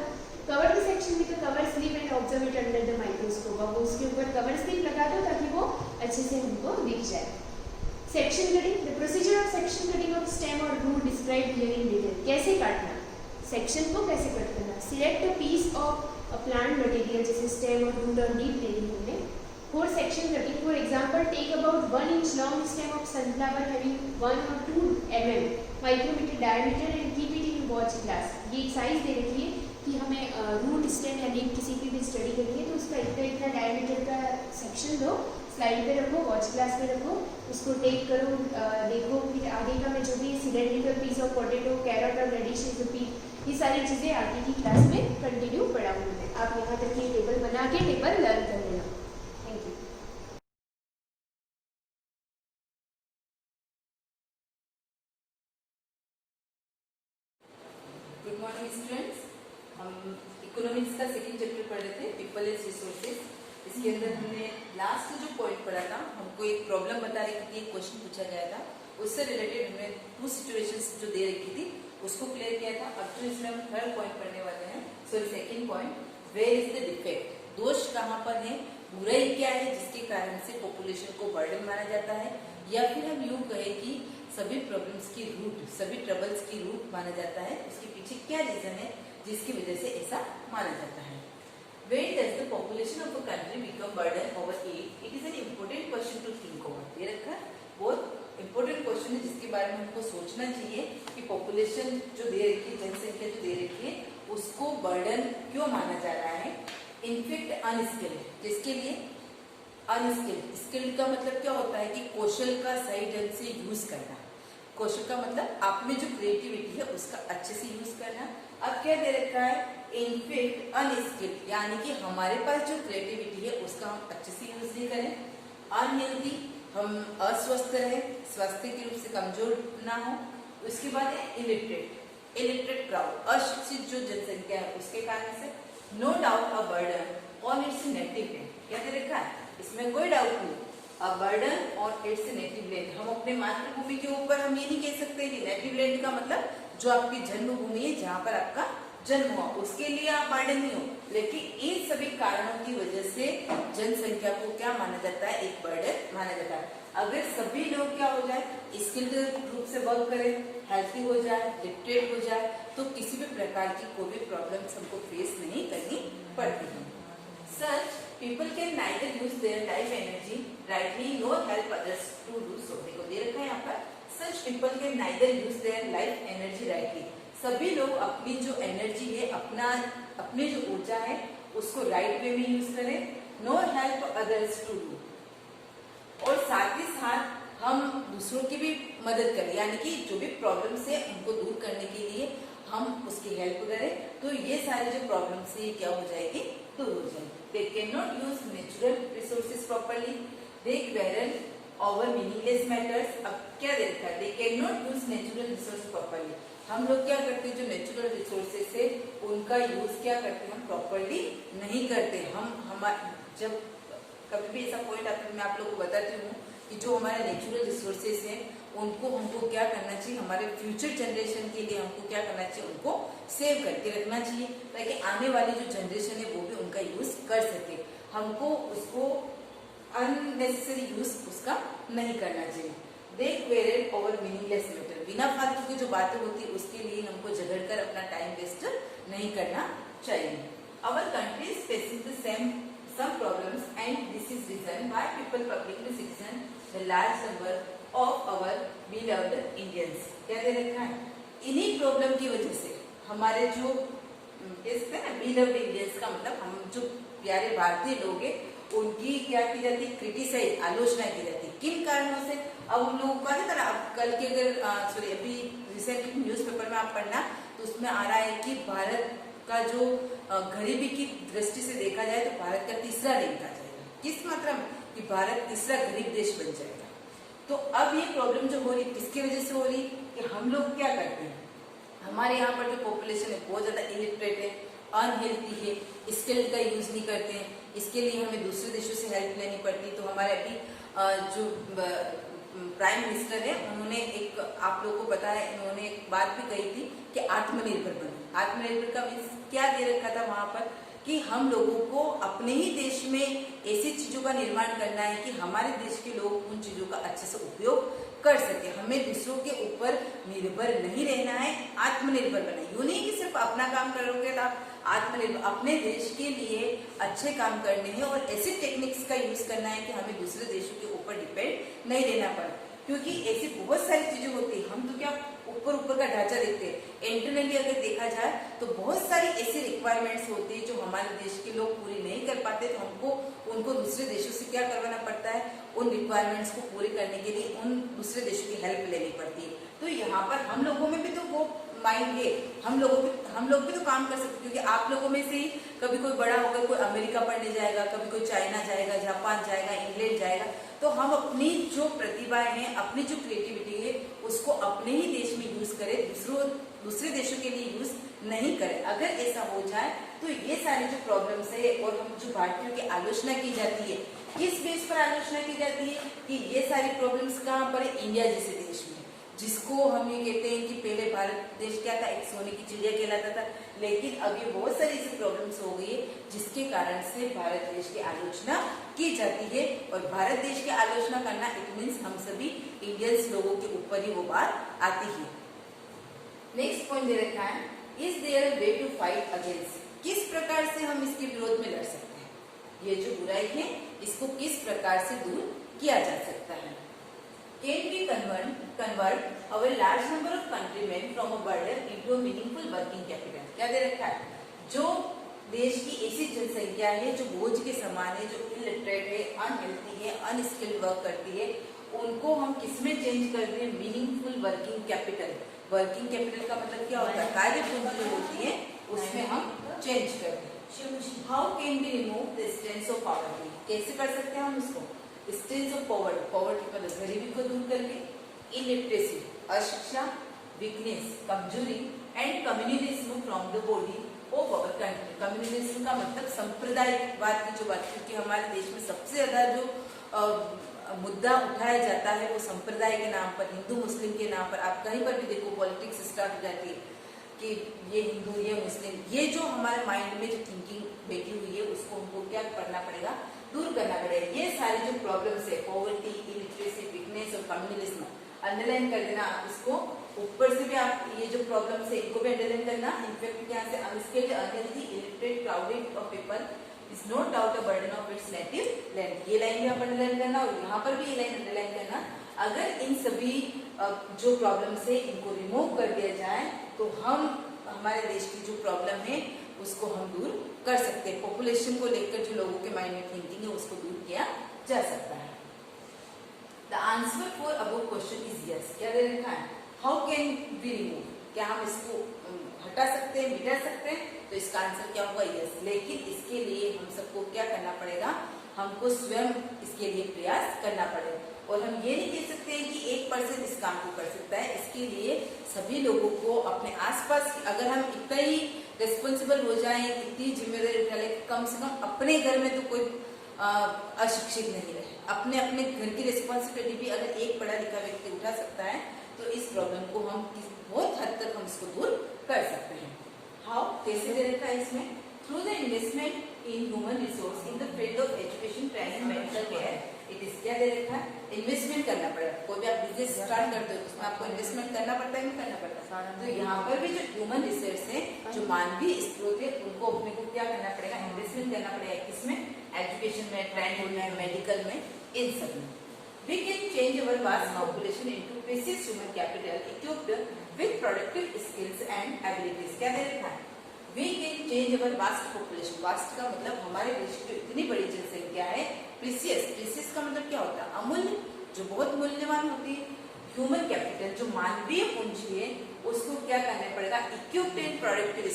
Cover the section with the cover slip and observe it under the microscope. अब उसके ऊपर कवर स्लिप लगा दो ताकि वो अच्छे से हमको दिख जाए। Section cutting, the procedure of section cutting of stem और root describe here in detail. कैसे काटना, सेक्शन को कैसे कट करना। Select a piece of a plant material, जैसे स्टेम और रूट और लीफ ले ली हमने। For section cutting, for example take about 1 inch long stem of sunflower having 1 or 2 mm micrometre diameter and keep it in watch glass. ये एक size दे रखी है कि हमें रूट स्टेम या लीफ किसी की भी स्टडी करनी है तो उसका इतना डायमीटर का सेक्शन लो, स्लाइड पे रखो, वॉच ग्लास पे रखो, उसको टेक करो, देखो। फिर आगे का मैं जो भी cylindrical piece of potato, carrot और रेडिश जो पीस, ये सारी चीज़ें आगे की क्लास में कंटिन्यू पढ़ाऊंगी। आप यहाँ तक ये टेबल बना के टेबल लर्न कर लेना। Thank you. Good morning students. हम इकोनॉमिक्स का सेकंड चैप्टर पढ़ रहे थे, पीपल एज रिसोर्सेज। इसके अंदर हमने लास्ट जो पॉइंट पढ़ा था, हमको एक प्रॉब्लम बताने के लिए एक क्वेश्चन पूछा गया था उससे रिलेटेड हमने 2 सिचुएशंस जो दे रखी थी उसको क्लियर किया था। अब जो इसमें हम थर्ड पॉइंट पढ़ने वाले हैं, sorry second point, where is the defect, दोष कहाँ पर है, बुराई क्या है जिसके कारण से पॉपुलेशन को बर्डन माना जाता है, या फिर हम यूं कहें कि सभी प्रॉब्लम्स की रूट, सभी ट्रबल्स की रूट माना जाता है, उसके पीछे क्या रीजन है जिसकी वजह से ऐसा माना जाता है। When does the population of a country become burden over it? It is an important question to think over. ये रखा है, बहुत इंपॉर्टेंट क्वेश्चन है जिसके बारे में हमको सोचना चाहिए कि पॉपुलेशन जो दे रखी है, जनसंख्या जो दे रखी है, उसको बर्डन क्यों माना जा रहा है। इनफेक्ट अनस्किल्ड, जिसके लिए अनस्किल्ड, स्किल्ड का मतलब क्या होता है कि कौशल का सही ढंग से यूज करना, कौशल का मतलब आप में जो क्रिएटिविटी है उसका अच्छे से यूज करना। अब क्या दे रखा है, इनफेक्ट अनस्किल्ड, यानी कि हमारे पास जो क्रिएटिविटी है उसका हम अच्छे से यूज नहीं करें। अनहेल्दी, हम अस्वस्थ रहे, स्वास्थ्य के रूप से कमजोर ना हो। उसके बाद है इलिटरेट, इलिटरेट क्राउड, अशिक्षित जो जनसंख्या है उसके कारण से। No doubt a burden on its native land, क्या दे रखा है, इसमें कोई डाउट नहीं, a burden on its native land. हम अपने मातृभूमि के ऊपर हम ये नहीं कह सकते कि नेटिव लैंड का मतलब जो आपकी जन्मभूमि है, जहाँ पर आपका जन्म हुआ, उसके लिए आप बर्डन नहीं हो, लेकिन इन सभी कारणों की वजह से जनसंख्या को क्या माना जाता है, एक बर्डन माना जाता है। अगर सभी लोग क्या हो जाए, स्किल्ड रूप से वर्क करें, हेल्थी हो जाए, लिटरेट हो जाए, तो किसी भी प्रकार की कोई भी प्रॉब्लम्स हमको फेस नहीं करनी पड़ती है। Such people can neither use their life energy rightly nor help others to do so. देखो दे रखा है यहाँ पर, such people can neither use their life energy rightly, सभी लोग अपनी जो एनर्जी है, अपनी जो ऊर्जा है उसको राइट वे में यूज करें, nor help others to do, और साथ ही साथ हम दूसरों की भी मदद करें, यानी कि जो भी प्रॉब्लम्स है उनको दूर करने के लिए हम उसकी हेल्प करें, तो ये सारी जो प्रॉब्लम्स है क्या हो जाएगी, दूर हो जाएगी। They can not use natural resources properly, they quarrel over meaningless matters. अब क्या देखा है, they can not use natural resource properly, हम लोग क्या करते हैं, जो नेचुरल रिसोर्सेज है उनका यूज क्या करते हैं, हम प्रॉपरली नहीं करते। जब कभी भी ऐसा पॉइंट आता है, मैं आप लोग को बताती हूँ कि जो हमारे नेचुरल रिसोर्सेज हैं उनको हमको क्या करना चाहिए, हमारे फ्यूचर जनरेशन के लिए हमको क्या करना चाहिए, उनको सेव करके रखना चाहिए, ताकि आने वाली जो जनरेशन है वो भी उनका यूज कर सके। हमको उसको अननेसेसरी यूज उसका नहीं करना चाहिए। दे क्वेरल ओवर मीनिंगलेस मैटर, बिना फालतू की जो बातें होती है उसके लिए हमको झगड़कर अपना टाइम वेस्ट नहीं करना चाहिए। Our country is facing the some problems and this is reason why people publicly citizen the large number of our beloved Indians। क्या दे रखा है, इन्हीं प्रॉब्लम की वजह से हमारे जो कहते हैं ना beloved Indians का मतलब हम जो प्यारे भारतीय लोग हैं उनकी क्या की जाती है, क्रिटिसाइज, आलोचना की जाती है। किन कारणों से, अब हम लोगों को पता है, अब कल के अगर अभी रिसेंटली न्यूज़पेपर में आप पढ़ना तो उसमें आ रहा है कि भारत का जो गरीबी की दृष्टि से देखा जाए तो भारत का तीसरा रैंक आ जाएगा। किस मात्रा में, कि भारत तीसरा गरीब देश बन जाएगा। तो अब ये प्रॉब्लम जो हो रही किसकी वजह से हो रही, कि हम लोग क्या करते हैं, हमारे यहाँ पर जो पॉपुलेशन है बहुत ज्यादा इलिटरेट है, अनहेल्थी है, स्किल का यूज नहीं करते हैं, इसके लिए हमें दूसरे देशों से हेल्प लेनी पड़ती। तो हमारे अभी जो प्राइम मिनिस्टर है उन्होंने एक, आप लोगों को पता है, उन्होंने एक बात भी कही थी कि आत्मनिर्भर बने। आत्मनिर्भर का मीन्स क्या दे रखा था वहां पर, कि हम लोगों को अपने ही देश में ऐसी चीजों का निर्माण करना है कि हमारे देश के लोग उन चीजों का अच्छे से उपयोग कर सके। हमें दूसरों के ऊपर निर्भर नहीं रहना है, आत्मनिर्भर बनना है। यूं नहीं कि सिर्फ अपना काम करोगे तो आप आत्मनिर्भर, अपने देश के लिए अच्छे काम करने हैं और ऐसे टेक्निक्स का यूज करना है कि हमें दूसरे देशों के ऊपर डिपेंड नहीं रहना पड़े। क्योंकि ऐसी बहुत सारी चीजें होती है, हम तो क्या ऊपर का ढांचा देखते हैं, इंटरनली अगर देखा जाए तो बहुत सारी ऐसी रिक्वायरमेंट्स होती है जो हमारे देश के लोग पूरी नहीं कर पाते, तो हमको उनको दूसरे देशों से क्या करवाना पड़ता है, उन रिक्वायरमेंट्स को पूरी करने के लिए उन दूसरे देशों की हेल्प लेनी पड़ती है। तो यहाँ पर हम लोगों में भी तो वो माइंड है, हम लोग भी तो काम कर सकते, क्योंकि आप लोगों में से ही कभी कोई बड़ा होकर कोई अमेरिका पढ़ने जाएगा, कभी कोई चाइना जाएगा, जापान जाएगा, इंग्लैंड जाएगा। तो हम अपनी जो प्रतिभाएं हैं, अपनी जो क्रिएटिविटी है उसको अपने ही देश में यूज करें, दूसरे देशों के लिए यूज नहीं करें। अगर ऐसा हो जाए तो ये सारी जो प्रॉब्लम्स है और हम जो भारतीयों की आलोचना की जाती है, किस बेस पर आलोचना की जाती है कि ये सारी प्रॉब्लम्स कहाँ पर है, इंडिया जैसे देश में, जिसको हम ये कहते हैं कि पहले भारत देश क्या था, एक सोने की चिड़िया कहलाता था, लेकिन अब ये बहुत सारी ऐसी प्रॉब्लम्स हो गई है जिसके कारण से भारत देश की आलोचना की जाती है। और भारत देश की आलोचना करना इट मीन्स हम सभी इंडियंस लोगों के ऊपर ही वो बात आती है। नेक्स्ट पॉइंट दे रखा है, is there a way to fight against, किस प्रकार से हम इसके विरोध में लड़ सकते हैं, ये जो बुराई है इसको किस प्रकार से दूर किया जा सकता है। Can we convert our large number of countrymen from a burden into a meaningful working capital? क्या दे रखा है, जो देश की ऐसी जनसंख्या है जो बोझ के समान है, जो इलिटरेट है, अनहेल्थी है, अनस्किल्ड वर्क करती है, उनको हम किसमें चेंज कर दें, meaningful working capital. Working capital का मतलब क्या होता है, कार्य पूंजी जो होती है उसमें हम चेंज कर दें। How can be remove the strength of poverty, कैसे कर सकते हैं हम उसको, स्ट्रेंथ ऑफ पॉवर्टी मतलब गरीबी को दूर करके, इलिटरेसी अशिक्षा, वीकनेस कमजोरी, and communalism from the body of our country. Communalism का मतलब सांप्रदायिकवाद की जो बात, क्योंकि हमारे देश में सबसे ज्यादा जो मुद्दा उठाया जाता है वो संप्रदाय के नाम पर, हिंदू मुस्लिम के नाम पर। आप कहीं पर भी देखो पॉलिटिक्स स्टार्ट हो जाती है कि ये हिंदू ये मुस्लिम, ये जो हमारे माइंड में जो थिंकिंग बैठी हुई है उसको हमको क्या करना पड़ेगा, दूर करना पड़ेगा। ये सारी जो प्रॉब्लम्स है, पॉवर्टी, इलिटरेसी, वीकनेस और कम्युनलिज्म, अंडरलाइन कर देना आप इसको। ऊपर से भी आप ये जो प्रॉब्लम्स है इनको भी अंडरलाइन करना। इनफैक्ट यहाँ से unskilled, unhealthy, illiterate, crowded of people is no doubt a burden of its native land, ये लाइन भी आप अंडरलाइन करना और यहाँ पर भी ये लाइन अंडरलाइन करना। अगर इन सभी जो प्रॉब्लम्स है इनको रिमूव कर दिया जाए तो हम हमारे देश की जो प्रॉब्लम है उसको हम दूर कर सकते हैं। पॉपुलेशन को लेकर जो लोगों के माइंड में थिंकिंग है उसको दूर किया जा सकता है। The answer for above question is yes, क्या दे रखा है, हाउ कैन वी रिमूव, क्या हम इसको हटा सकते हैं, मिटा सकते हैं, तो इसका आंसर क्या होगा, यस। लेकिन इसके लिए हम सबको क्या करना पड़ेगा, हमको स्वयं इसके लिए प्रयास करना पड़ेगा। और हम ये नहीं कह सकते हैं कि एक पर्सन इस काम को कर सकता है, इसके लिए सभी लोगों को अपने आसपास, अगर हम इतना ही रिस्पॉन्सिबल हो जाएं, इतनी जिम्मेदारी उठा लें, कम से कम अपने घर में तो कोई अशिक्षित नहीं रहे, अपने अपने घर की रिस्पॉन्सिबिलिटी भी अगर एक पढ़ा लिखा व्यक्ति उठा सकता है तो इस प्रॉब्लम को हम बहुत हद तक हम इसको दूर कर सकते हैं। हाउ, कैसे दे रखा है इसमें, through the investment in human resource in the field of education, training, medical care, it is, क्या दे रखा है, इन्वेस्टमेंट करना पड़ेगा। कोई भी आप बिजनेस स्टार्ट करते हो तो उसमें आपको इन्वेस्टमेंट करना पड़ता है, नहीं करना पड़ता। तो यहाँ पर भी जो ह्यूमन रिसोर्स है, जो मानवीय स्रोत है, उनको अपने को क्या करना पड़ेगा, इन्वेस्टमेंट करना पड़ेगा। किसमें, एजुकेशन में, ट्रेनिंग में, मेडिकल में, इन सब में। We can change our vast population into precious human capital equipped with productive skills and abilities. क्या दे रखा है, We can change our vast population. Vast का मतलब हमारे देश की इतनी बड़ी जनसंख्या है। Precious, precious का मतलब क्या होता है, अमूल्य, जो बहुत मूल्यवान होती है। ह्यूमन कैपिटल, जो मानवीय पूंजी है, उसको क्या करना पड़ेगा, equipped and productive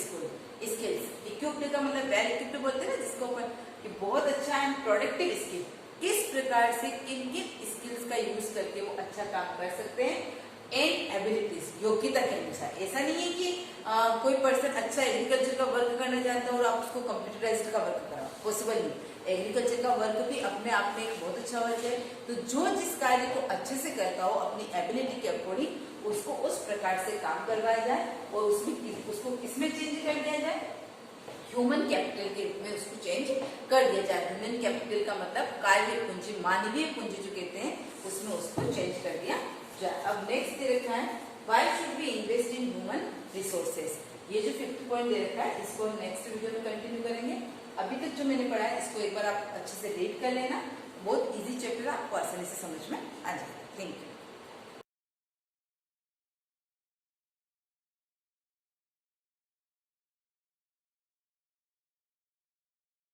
skills. Equipped का मतलब वेल इक्विप्ड बोलते हैं ना जिसको अपन, कि बहुत अच्छा एंड प्रोडक्टिव स्किल, किस प्रकार से किन किन स्किल्स का यूज करके वो अच्छा काम कर सकते हैं। एंड एबिलिटीज, योग्यता के अनुसार। ऐसा नहीं है कि कोई पर्सन अच्छा एग्रीकल्चर का वर्क करना चाहता है और आप उसको कंप्यूटराइज्ड का वर्क कराओ, पॉसिबल नहीं। एग्रीकल्चर का वर्क भी अपने आप में एक बहुत अच्छा वर्क है। तो जो जिस कार्य को अच्छे से करता हो अपनी एबिलिटी के अकॉर्डिंग उसको उस प्रकार से काम करवाया जाए और उसको किसमें चेंज कर दिया जाए, ह्यूमन कैपिटल के रूप में उसको चेंज कर दिया जाए। ह्यूमन कैपिटल का मतलब कार्य पूंजी, मानवीय पूंजी जो कहते हैं, उसमें उसको चेंज कर दिया जाए। अब नेक्स्ट दे रखा है, why should we invest in human resources. ये जो 5th पॉइंट दे रखा है इसको हम नेक्स्ट वीडियो में कंटिन्यू करेंगे। अभी तक जो मैंने पढ़ा है इसको एक बार आप अच्छे से रीड कर लेना, बहुत इजी चैप्टर, आपको आसानी से समझ में आ जाएगा। Thank you.